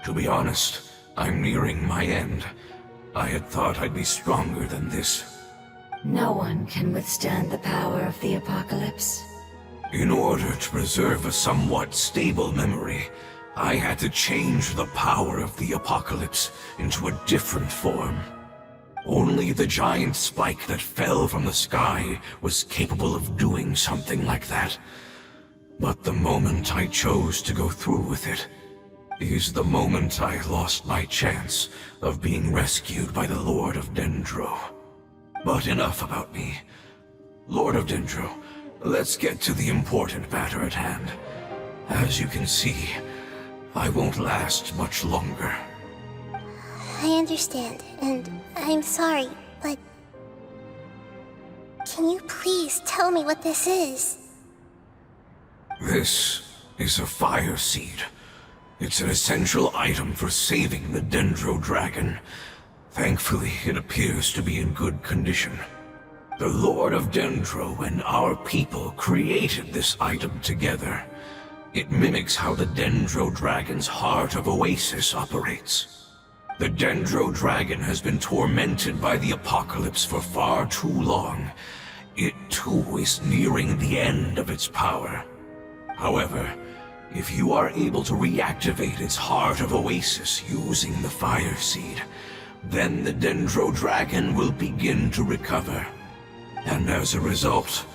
To be honest, I'm nearing my end. I had thought I'd be stronger than this. No one can withstand the power of the apocalypse. In order to preserve a somewhat stable memory, I had to change the power of the apocalypse into a different form. Only the giant spike that fell from the sky was capable of doing something like that. But the moment I chose to go through with it is the moment I lost my chance of being rescued by the Lord of Dendro. But enough about me. Lord of Dendro, let's get to the important matter at hand. As you can see, I won't last much longer. I understand, and I'm sorry, but... Can you please tell me what this is? This is a fire seed. It's an essential item for saving the Dendro Dragon. Thankfully, it appears to be in good condition. The Lord of Dendro and our people created this item together. It mimics how the Dendro Dragon's Heart of Oasis operates. The Dendro Dragon has been tormented by the apocalypse for far too long. It too is nearing the end of its power. However, if you are able to reactivate its Heart of Oasis using the Fire Seed, then the Dendro Dragon will begin to recover. And as a result,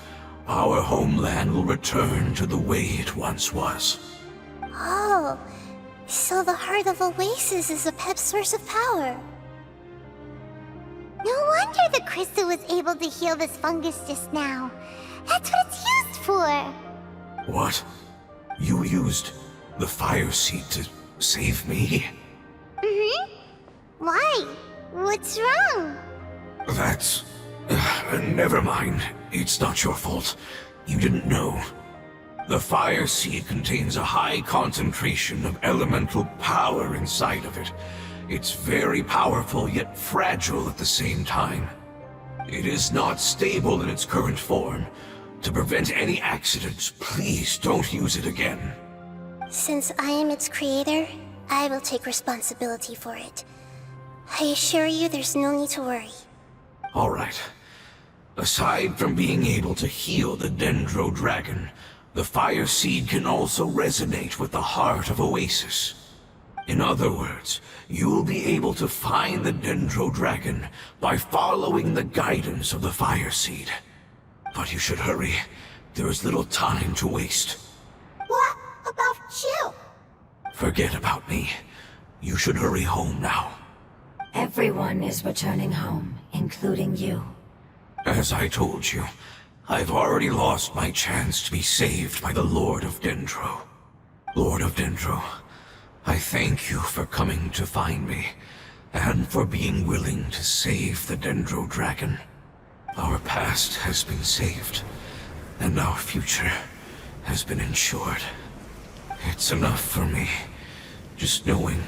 our homeland will return to the way it once was. Oh, so the Heart of Oasis is a pep source of power. No wonder the crystal was able to heal this fungus just now. That's what it's used for. What? You used the Fire Seed to save me? Mm-hmm. Why? What's wrong? That's... never mind. It's not your fault. You didn't know. The Fire Seed contains a high concentration of elemental power inside of it. It's very powerful, yet fragile at the same time. It is not stable in its current form. To prevent any accidents, please don't use it again. Since I am its creator, I will take responsibility for it. I assure you there's no need to worry. Alright. Aside from being able to heal the Dendro Dragon, the Fire Seed can also resonate with the heart of Oasis. In other words, you'll be able to find the Dendro Dragon by following the guidance of the Fire Seed. But you should hurry. There is little time to waste. What about you? Forget about me. You should hurry home now. Everyone is returning home, including you. As I told you, I've already lost my chance to be saved by the Lord of Dendro. Lord of Dendro, I thank you for coming to find me, and for being willing to save the Dendro Dragon. Our past has been saved, and our future has been ensured. It's enough for me, just knowing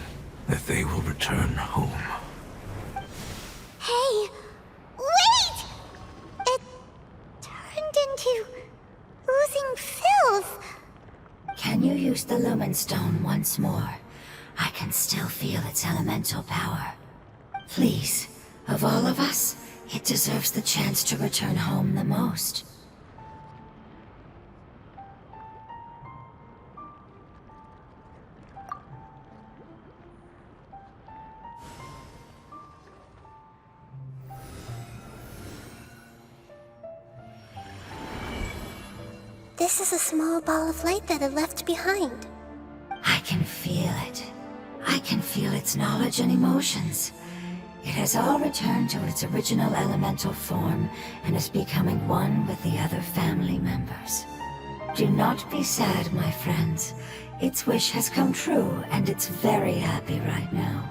that they will return home. Hey, wait! It turned into oozing filth. Can you use the Lumen Stone once more? I can still feel its elemental power. Please, of all of us, it deserves the chance to return home the most. This is a small ball of light that it left behind. I can feel it. I can feel its knowledge and emotions. It has all returned to its original elemental form and is becoming one with the other family members. Do not be sad, my friends. Its wish has come true, and it's very happy right now.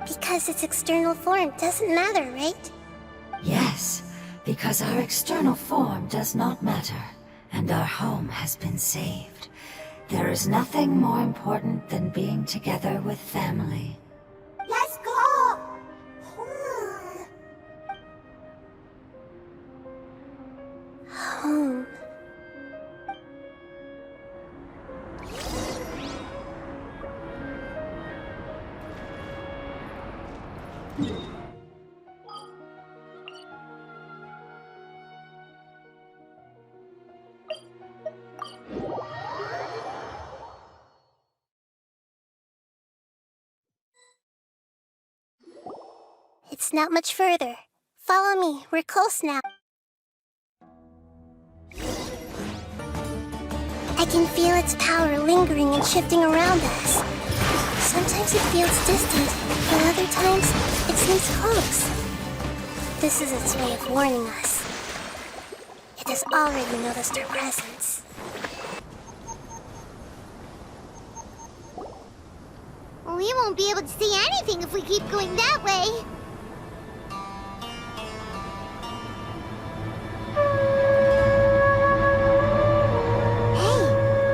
Because its external form doesn't matter, right? Yes, because our external form does not matter, and our home has been saved. There is nothing more important than being together with family. Let's go! Home. It's not much further. Follow me, we're close now. I can feel its power lingering and shifting around us. Sometimes it feels distant, but other times it seems close. This is its way of warning us. It has already noticed our presence. We won't be able to see anything if we keep going that way. Hey,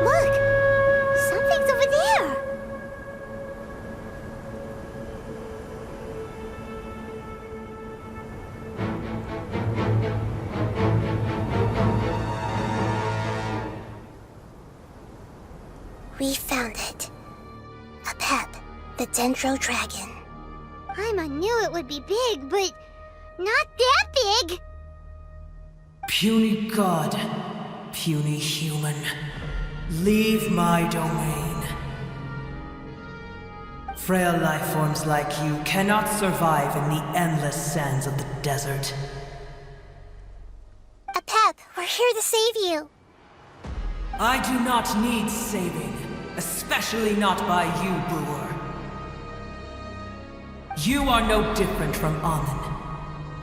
look! Something's over there! We found it. A pep, the Dendro Dragon. Paimon knew it would be big, but not that big! Puny god, puny human, leave my domain. Frail life forms like you cannot survive in the endless sands of the desert. A pep, we're here to save you. I do not need saving, especially not by you, Brewer. You are no different from Amun.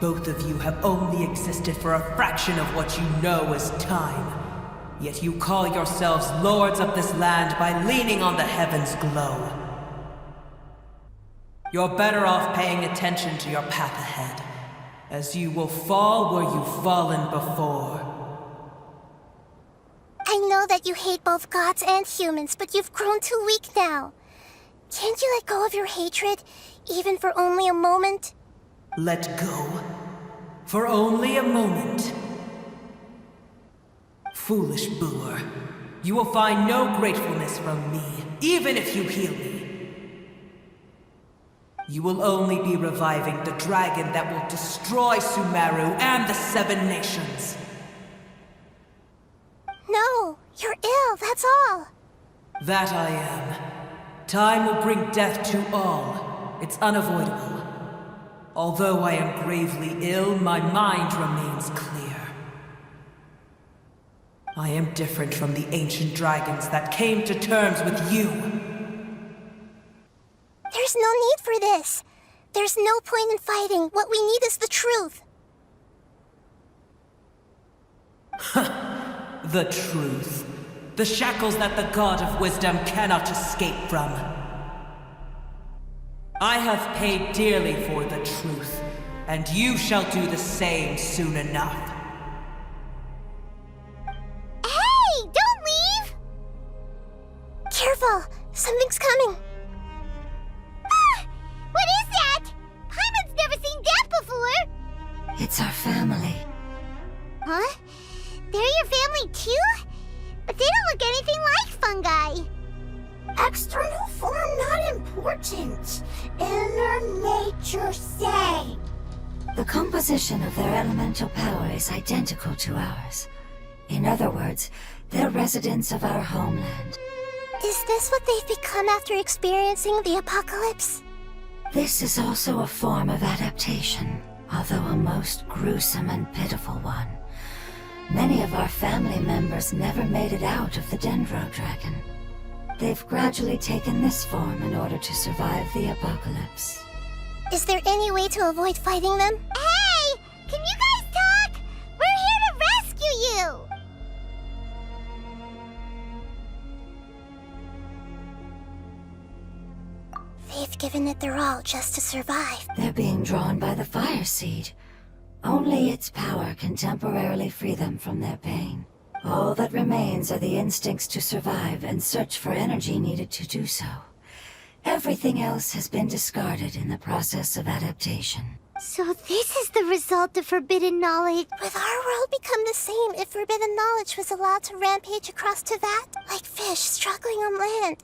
Both of you have only existed for a fraction of what you know as time. Yet you call yourselves lords of this land by leaning on the heavens' glow. You're better off paying attention to your path ahead, as you will fall where you've fallen before. I know that you hate both gods and humans, but you've grown too weak now. Can't you let go of your hatred, even for only a moment? Let go? For only a moment? Foolish Brewer, you will find no gratefulness from me, even if you heal me. You will only be reviving the dragon that will destroy Sumeru and the Seven Nations. No, you're ill, that's all. That I am. Time will bring death to all. It's unavoidable. Although I am gravely ill, my mind remains clear. I am different from the ancient dragons that came to terms with you. There's no need for this. There's no point in fighting. What we need is the truth. The truth. The shackles that the God of Wisdom cannot escape from. I have paid dearly for the truth, and you shall do the same soon enough. Hey, don't leave! Careful, something's coming. Ah! What is that? Paimon's never seen that before! It's our family. Huh? They're your family too? But they don't look anything like fungi. External form not important. Inner nature say. The composition of their elemental power is identical to ours. In other words, they're residents of our homeland. Is this what they've become after experiencing the apocalypse? This is also a form of adaptation, although a most gruesome and pitiful one. Many of our family members never made it out of the Dendro Dragon. They've gradually taken this form in order to survive the apocalypse. Is there any way to avoid fighting them? Hey! Can you guys talk? We're here to rescue you! They've given it their all just to survive. They're being drawn by the fire seed. Only its power can temporarily free them from their pain. All that remains are the instincts to survive and search for energy needed to do so. Everything else has been discarded in the process of adaptation. So this is the result of forbidden knowledge. Would our world become the same if forbidden knowledge was allowed to rampage across Teyvat? Like fish struggling on land,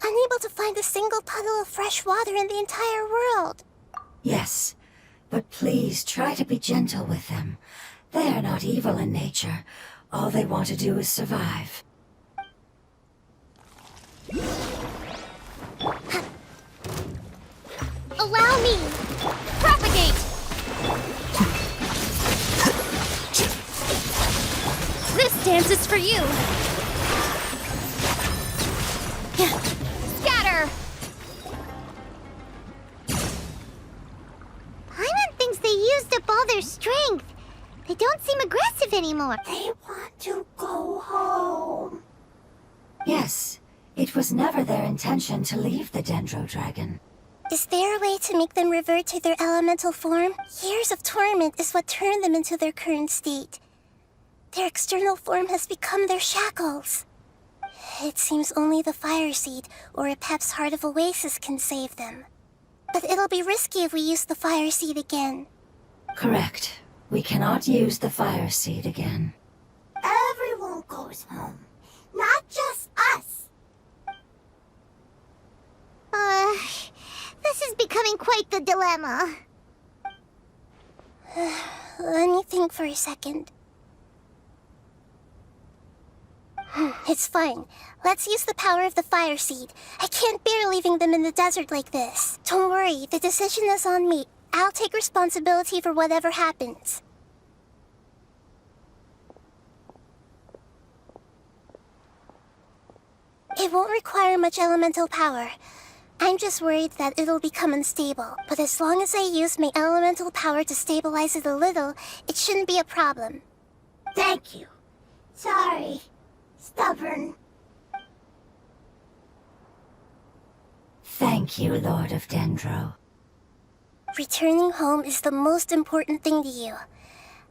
unable to find a single puddle of fresh water in the entire world. Yes, but please try to be gentle with them. They are not evil in nature. All they want to do is survive. Allow me! Propagate! This dance is for you! Scatter! Paimon thinks they used up all their strength. They don't seem aggressive anymore. They want to go home. Yes, it was never their intention to leave the Dendro Dragon. Is there a way to make them revert to their elemental form? Years of torment is what turned them into their current state. Their external form has become their shackles. It seems only the fire seed or a Pep's Heart of Oasis can save them. But it'll be risky if we use the fire seed again. Correct. We cannot use the fire seed again. Everyone goes home. Not just us. This is becoming quite the dilemma. Let me think for a second. It's fine. Let's use the power of the fire seed. I can't bear leaving them in the desert like this. Don't worry, the decision is on me. I'll take responsibility for whatever happens. It won't require much elemental power. I'm just worried that it'll become unstable. But as long as I use my elemental power to stabilize it a little, it shouldn't be a problem. Thank you. Sorry. Stubborn. Thank you, Lord of Dendro. Returning home is the most important thing to you.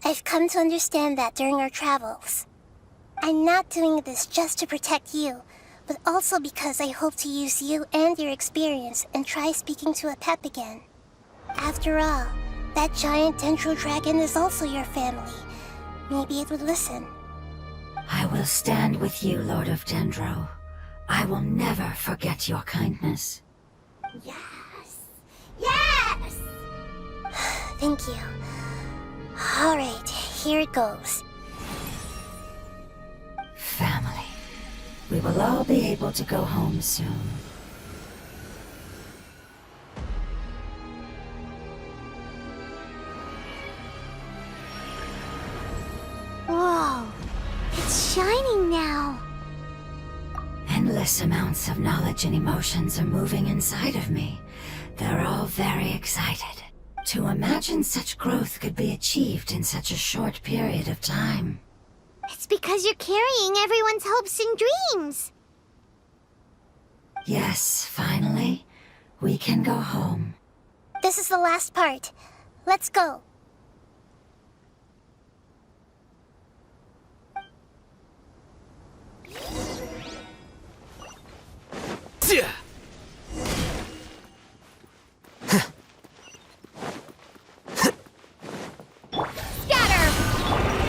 I've come to understand that during our travels. I'm not doing this just to protect you, but also because I hope to use you and your experience and try speaking to a Pep again. After all, that giant Dendro Dragon is also your family. Maybe it would listen. I will stand with you, Lord of Dendro. I will never forget your kindness. Yes. Yes! Thank you. Alright, here it goes. Family. We will all be able to go home soon. Whoa, it's shining now. Endless amounts of knowledge and emotions are moving inside of me. They're all very excited. To imagine such growth could be achieved in such a short period of time. It's because you're carrying everyone's hopes and dreams. Yes, finally, we can go home. This is the last part. Let's go. Yeah. Scatter!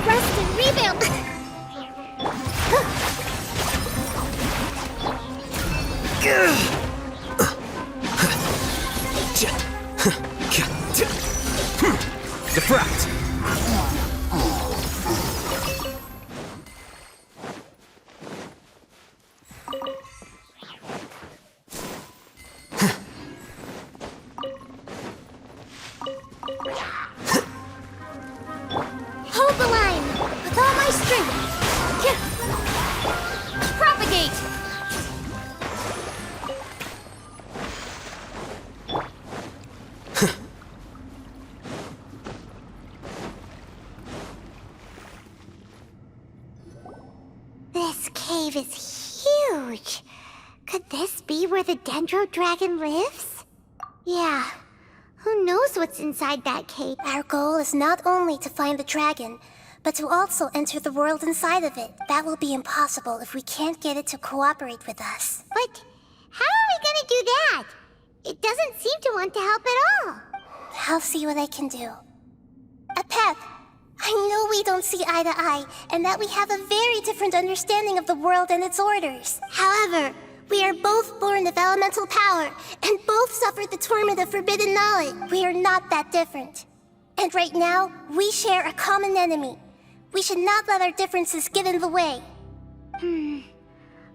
Rest and rebuild! Defract! Hold the line with all my strength. Propagate! This cave is huge. Could this be where the Dendro Dragon lives? Yeah. Who knows what's inside that cave? Our goal is not only to find the dragon, but to also enter the world inside of it. That will be impossible if we can't get it to cooperate with us. But how are we gonna do that? It doesn't seem to want to help at all. I'll see what I can do. Pep, I know we don't see eye to eye, and that we have a very different understanding of the world and its orders. However, we are both born of elemental power, and both suffered the torment of forbidden knowledge. We are not that different. And right now, we share a common enemy. We should not let our differences get in the way.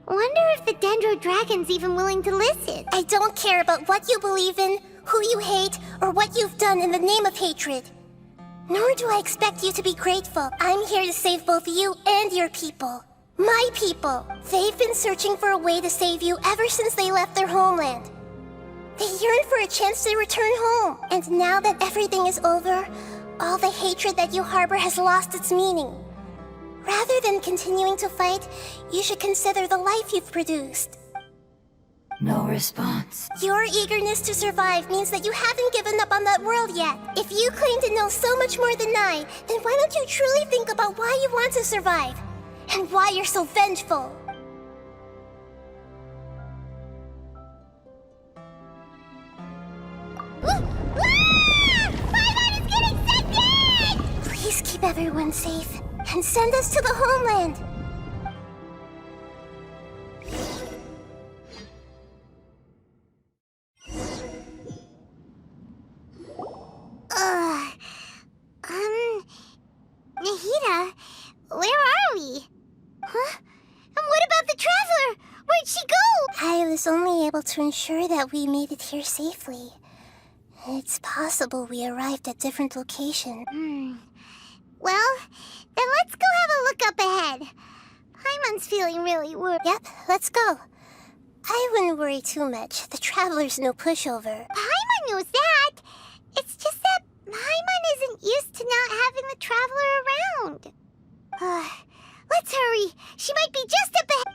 Wonder if the Dendro Dragon's even willing to listen. I don't care about what you believe in, who you hate, or what you've done in the name of hatred. Nor do I expect you to be grateful. I'm here to save both you and your people. My people. They've been searching for a way to save you ever since they left their homeland. They yearn for a chance to return home. And now that everything is over, all the hatred that you harbor has lost its meaning. Rather than continuing to fight, you should consider the life you've produced. No response. Your eagerness to survive means that you haven't given up on that world yet. If you claim to know so much more than I, then why don't you truly think about why you want to survive? And why you're so vengeful? Paimon is getting sucked in! Please keep everyone safe and send us to the homeland. Nahida, where are we? Huh? And what about the Traveler? Where'd she go? I was only able to ensure that we made it here safely. It's possible we arrived at different locations. Well, then let's go have a look up ahead. Paimon's feeling really worried. Yep, let's go. I wouldn't worry too much. The Traveler's no pushover. Paimon knows that. It's just that Paimon isn't used to not having the Traveler around. Let's hurry. She might be just up ahead.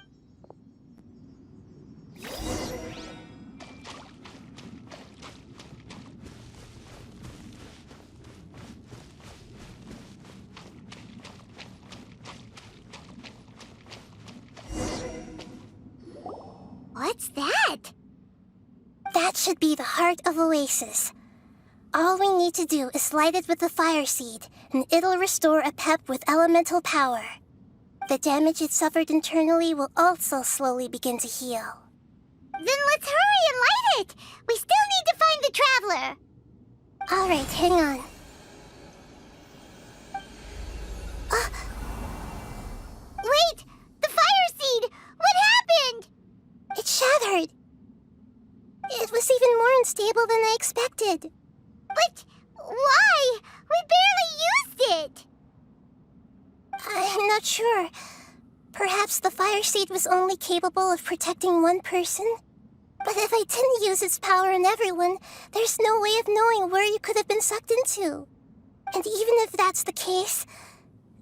What's that? That should be the heart of Oasis. All we need to do is light it with the fire seed, and it'll restore a pep with elemental power. The damage it suffered internally will also slowly begin to heal. Then let's hurry and light it! We still need to find the Traveler! Alright, hang on. stable than I expected. But why? We barely used it! I'm not sure. Perhaps the fire seed was only capable of protecting one person? But if I didn't use its power on everyone, there's no way of knowing where you could have been sucked into. And even if that's the case,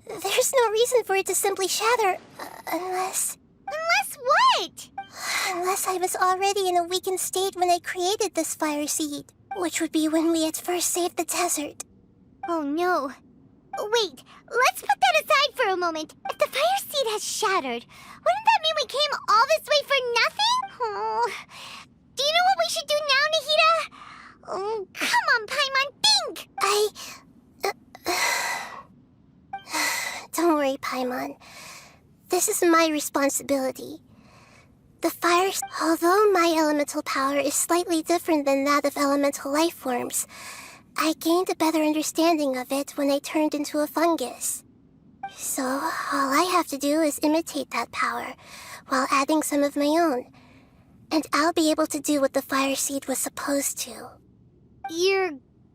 there's no reason for it to simply shatter, unless... Unless what? Unless I was already in a weakened state when I created this fire seed, which would be when we had first saved the desert. Oh no. Wait, let's put that aside for a moment. If the fire seed has shattered, wouldn't that mean we came all this way for nothing? Oh. Do you know what we should do now, Nahida? Oh, come on, Paimon, think! Don't worry, Paimon. This is my responsibility. The fire, although my elemental power is slightly different than that of elemental life forms, I gained a better understanding of it when I turned into a fungus. So, all I have to do is imitate that power, while adding some of my own. And I'll be able to do what the fire seed was supposed to. You're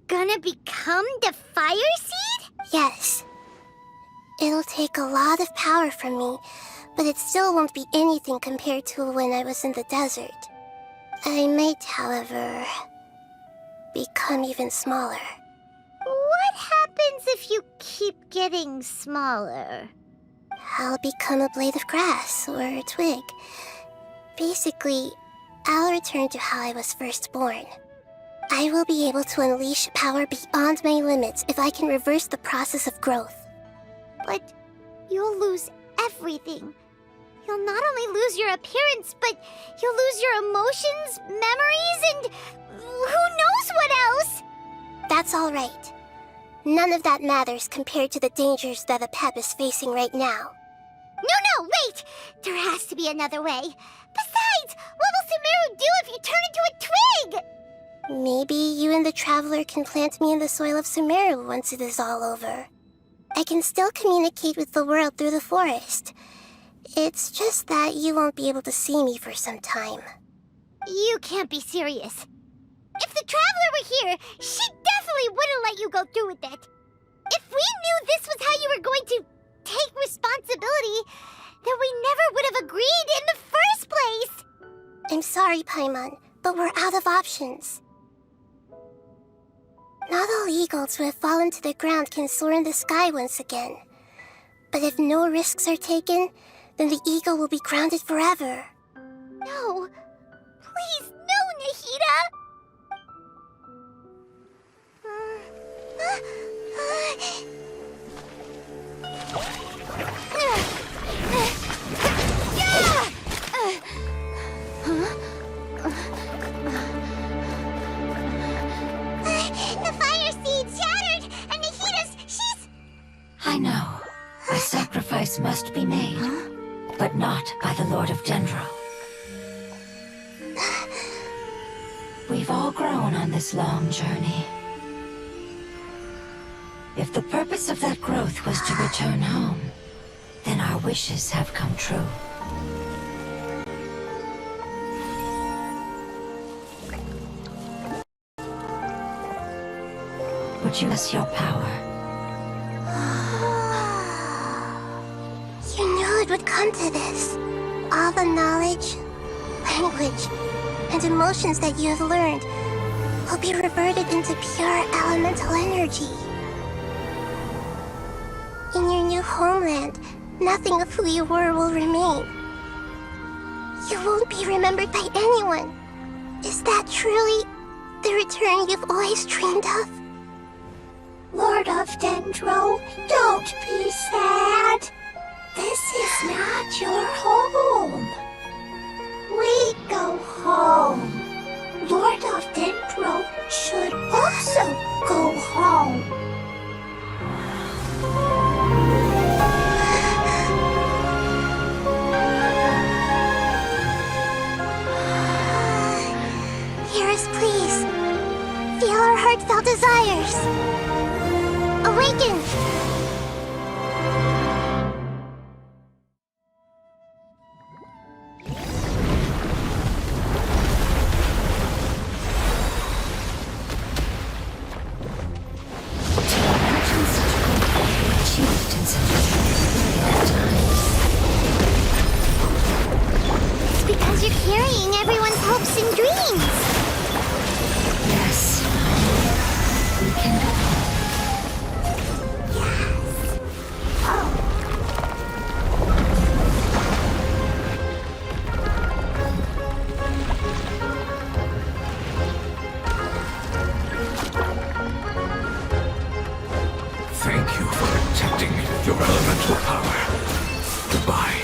gonna become the fire seed? Yes. It'll take a lot of power from me, but it still won't be anything compared to when I was in the desert. I might, however, become even smaller. What happens if you keep getting smaller? I'll become a blade of grass or a twig. Basically, I'll return to how I was first born. I will be able to unleash power beyond my limits if I can reverse the process of growth. But you'll lose everything. You'll not only lose your appearance, but you'll lose your emotions, memories, and who knows what else? That's all right. None of that matters compared to the dangers that a pep is facing right now. No, wait! There has to be another way. Besides, what will Sumeru do if you turn into a twig? Maybe you and the Traveler can plant me in the soil of Sumeru once it is all over. I can still communicate with the world through the forest. It's just that you won't be able to see me for some time. You can't be serious. If the Traveler were here, she definitely wouldn't let you go through with it. If we knew this was how you were going to take responsibility, then we never would have agreed in the first place. I'm sorry, Paimon, but we're out of options. Not all eagles who have fallen to the ground can soar in the sky once again. But if no risks are taken, then the eagle will be grounded forever. No. Please, no, Nahida! The fire seed shattered, and she's... I know. A sacrifice must be made, but not by the Lord of Dendro. We've all grown on this long journey. If the purpose of that growth was to return home, then our wishes have come true. Would you miss your power? You knew it would come to this. All the knowledge, language, and emotions that you have learned will be reverted into pure elemental energy. In your new homeland, nothing of who you were will remain. You won't be remembered by anyone. Is that truly the return you've always dreamed of? Lord of Dendro, don't be sad. This is not your home. We go home. Lord of Dendro should also go home. Hear us, please. Feel our heartfelt desires. Awaken! elemental power. Goodbye.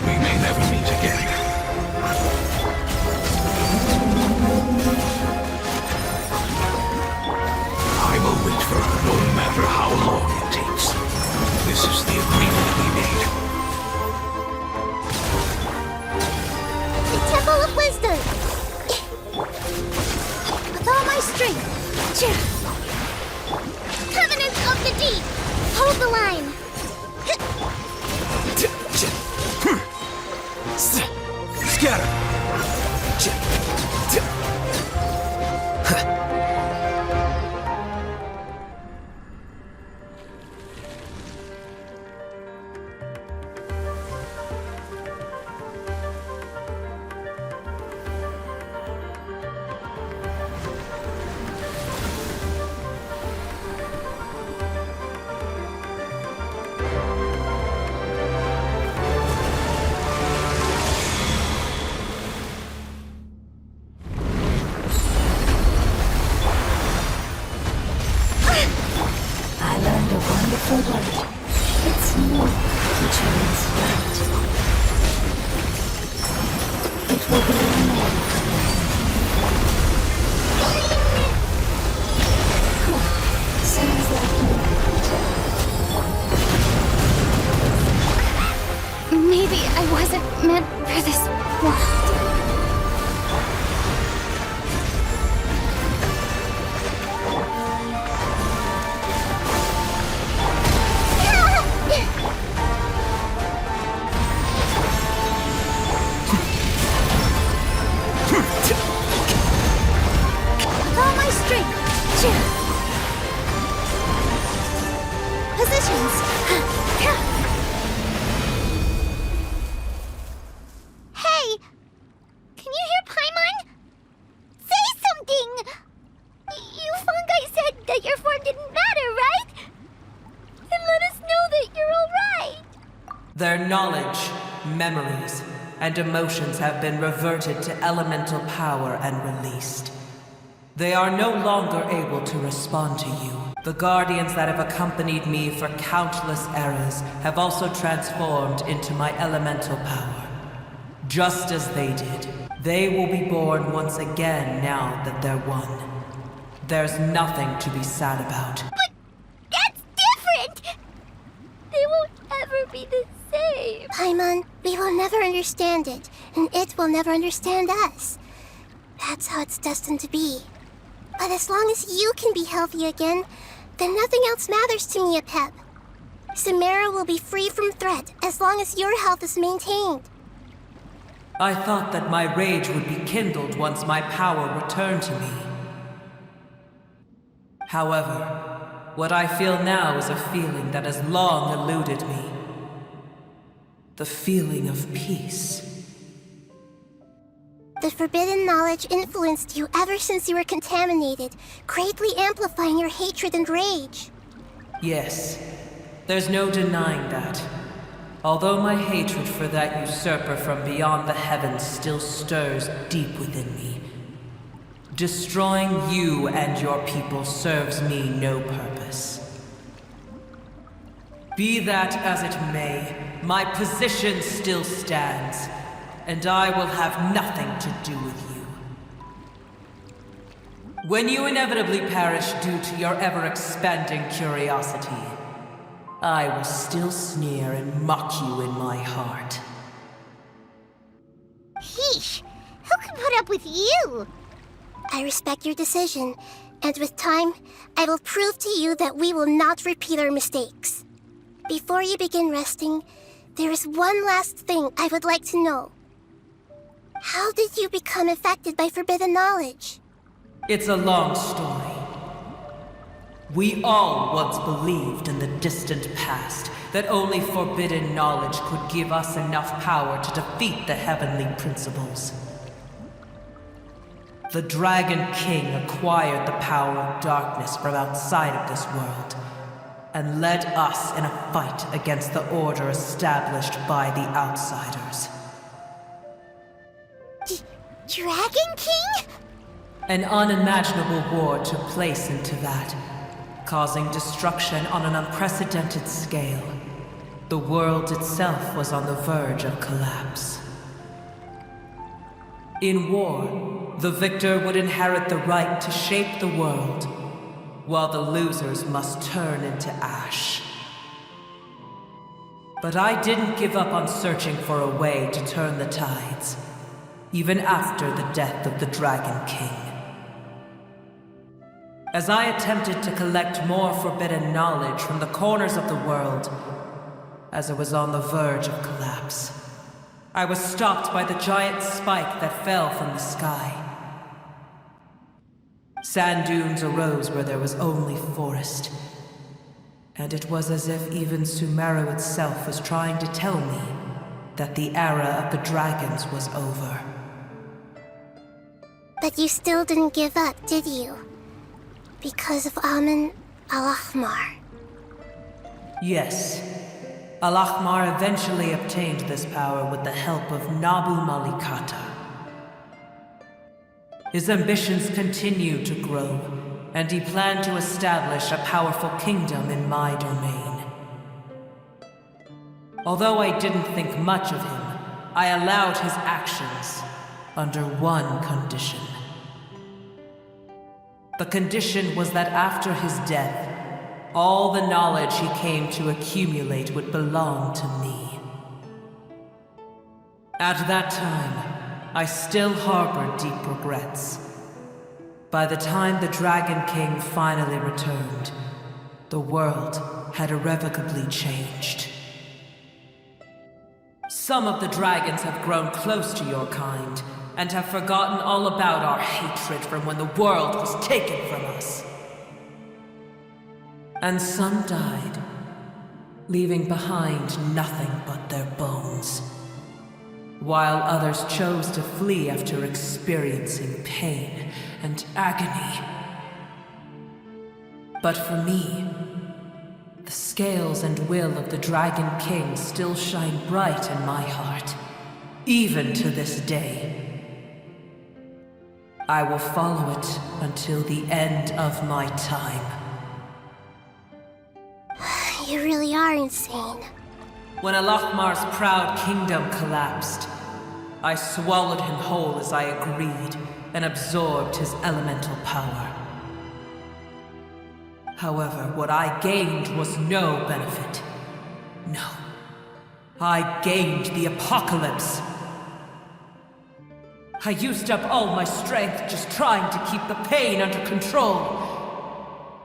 We may never meet again. I will wait for her no matter how long it takes. This is the agreement we made. The Temple of Wisdom! With all my strength! Covenant of the Deep! Hold the line! Scatter! I learned a wonderful word. It's more, which means light. It will be a more for me. Sounds like Maybe I wasn't meant for this world. With all my strength! Positions! Hey! Can you hear Paimon? Say something! You Fungi said that your form didn't matter, right? Then let us know that you're alright! Their knowledge, memories, and emotions have been reverted to elemental power and released. They are no longer able to respond to you. The guardians that have accompanied me for countless eras have also transformed into my elemental power. Just as they did, they will be born once again now that they're one. There's nothing to be sad about. But that's different! They won't ever be the same. Paimon, we will never understand it, and it will never understand us. That's how it's destined to be. But as long as you can be healthy again, then nothing else matters to me, Apep. Samara will be free from threat as long as your health is maintained. I thought that my rage would be kindled once my power returned to me. However, what I feel now is a feeling that has long eluded me. The feeling of peace. The forbidden knowledge influenced you ever since you were contaminated, greatly amplifying your hatred and rage. Yes, there's no denying that. Although my hatred for that usurper from beyond the heavens still stirs deep within me, destroying you and your people serves me no purpose. Be that as it may, my position still stands, and I will have nothing to do with you. When you inevitably perish due to your ever-expanding curiosity, I will still sneer and mock you in my heart. Heesh! Who can put up with you? I respect your decision, and with time, I will prove to you that we will not repeat our mistakes. Before you begin resting, there is one last thing I would like to know. How did you become affected by forbidden knowledge? It's a long story. We all once believed in the distant past that only forbidden knowledge could give us enough power to defeat the heavenly principles. The Dragon King acquired the power of darkness from outside of this world, and led us in a fight against the order established by the outsiders. Dragon King? An unimaginable war took place into that. causing destruction on an unprecedented scale. The world itself was on the verge of collapse. In war, the victor would inherit the right to shape the world, while the losers must turn into ash. But I didn't give up on searching for a way to turn the tides, even after the death of the Dragon King. As I attempted to collect more forbidden knowledge from the corners of the world, as it was on the verge of collapse, I was stopped by the giant spike that fell from the sky. Sand dunes arose where there was only forest, and it was as if even Sumeru itself was trying to tell me that the era of the dragons was over. But you still didn't give up, did you? Because of Amun Al-Ahmar. Yes. Al-Ahmar eventually obtained this power with the help of Nabu Malikata. His ambitions continued to grow, and he planned to establish a powerful kingdom in my domain. Although I didn't think much of him, I allowed his actions under one condition. The condition was that after his death, all the knowledge he came to accumulate would belong to me. At that time, I still harbored deep regrets. By the time the Dragon King finally returned, the world had irrevocably changed. Some of the dragons have grown close to your kind, and have forgotten all about our hatred from when the world was taken from us. And some died, leaving behind nothing but their bones, while others chose to flee after experiencing pain and agony. But for me, the scales and will of the Dragon King still shine bright in my heart, even to this day. I will follow it until the end of my time. You really are insane. When Al-Ahmar's proud kingdom collapsed, I swallowed him whole as I agreed and absorbed his elemental power. However, what I gained was no benefit. No. I gained the apocalypse. I used up all my strength just trying to keep the pain under control.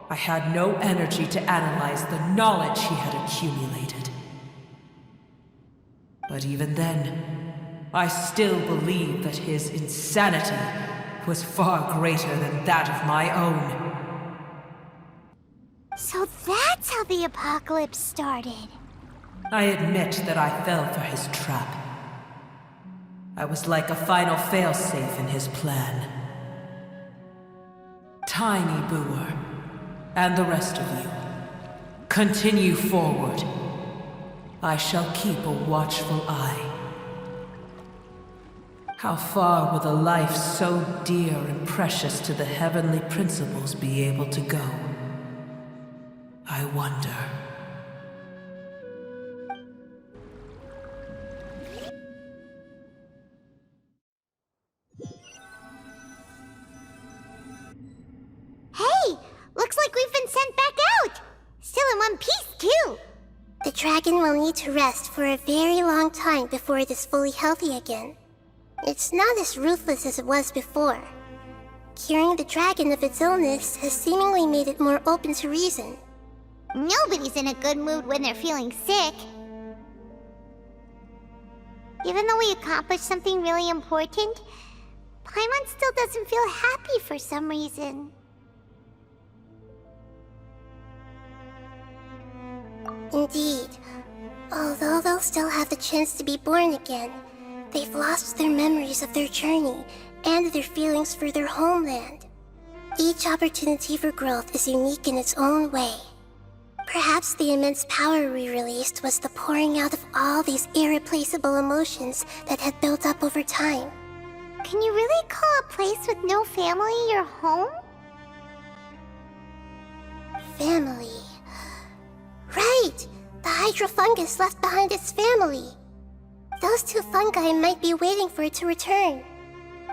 I had no energy to analyze the knowledge he had accumulated. But even then, I still believed that his insanity was far greater than that of my own. So that's how the apocalypse started. I admit that I fell for his trap. I was like a final failsafe in his plan. Tiny Booer, and the rest of you, continue forward. I shall keep a watchful eye. How far will a life so dear and precious to the heavenly principles be able to go? I wonder. Hey! Looks like we've been sent back out! Still in one piece, too! The dragon will need to rest for a very long time before it is fully healthy again. It's not as ruthless as it was before. Curing the dragon of its illness has seemingly made it more open to reason. Nobody's in a good mood when they're feeling sick. Even though we accomplished something really important, Paimon still doesn't feel happy for some reason. Indeed. Although they'll still have the chance to be born again, they've lost their memories of their journey and their feelings for their homeland. Each opportunity for growth is unique in its own way. Perhaps the immense power we released was the pouring out of all these irreplaceable emotions that had built up over time. Can you really call a place with no family your home? family. Right! The Hydra fungus left behind its family. Those two fungi might be waiting for it to return.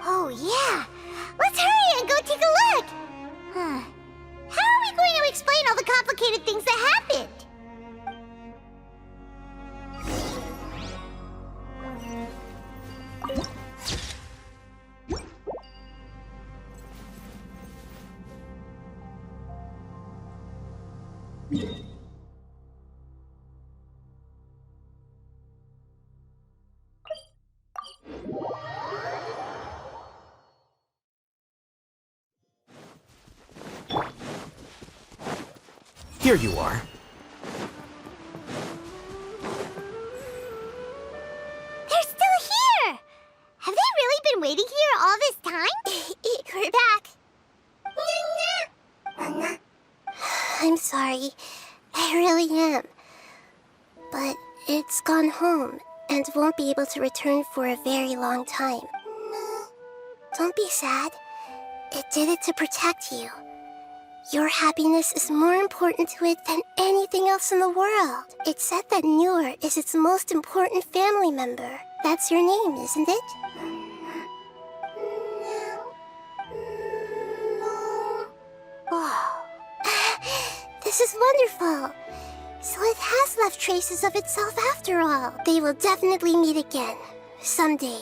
Oh, yeah. Let's hurry and go take a look. Huh. How are we going to explain all the complicated things that happened? Here you are. They're still here! Have they really been waiting here all this time? We're back. I'm sorry. I really am. But it's gone home and won't be able to return for a very long time. Don't be sad. It did it to protect you. Your happiness is more important to it than anything else in the world. It's said that Newer is its most important family member. That's your name, isn't it? Oh. This is wonderful. So it has left traces of itself after all. They will definitely meet again. Someday.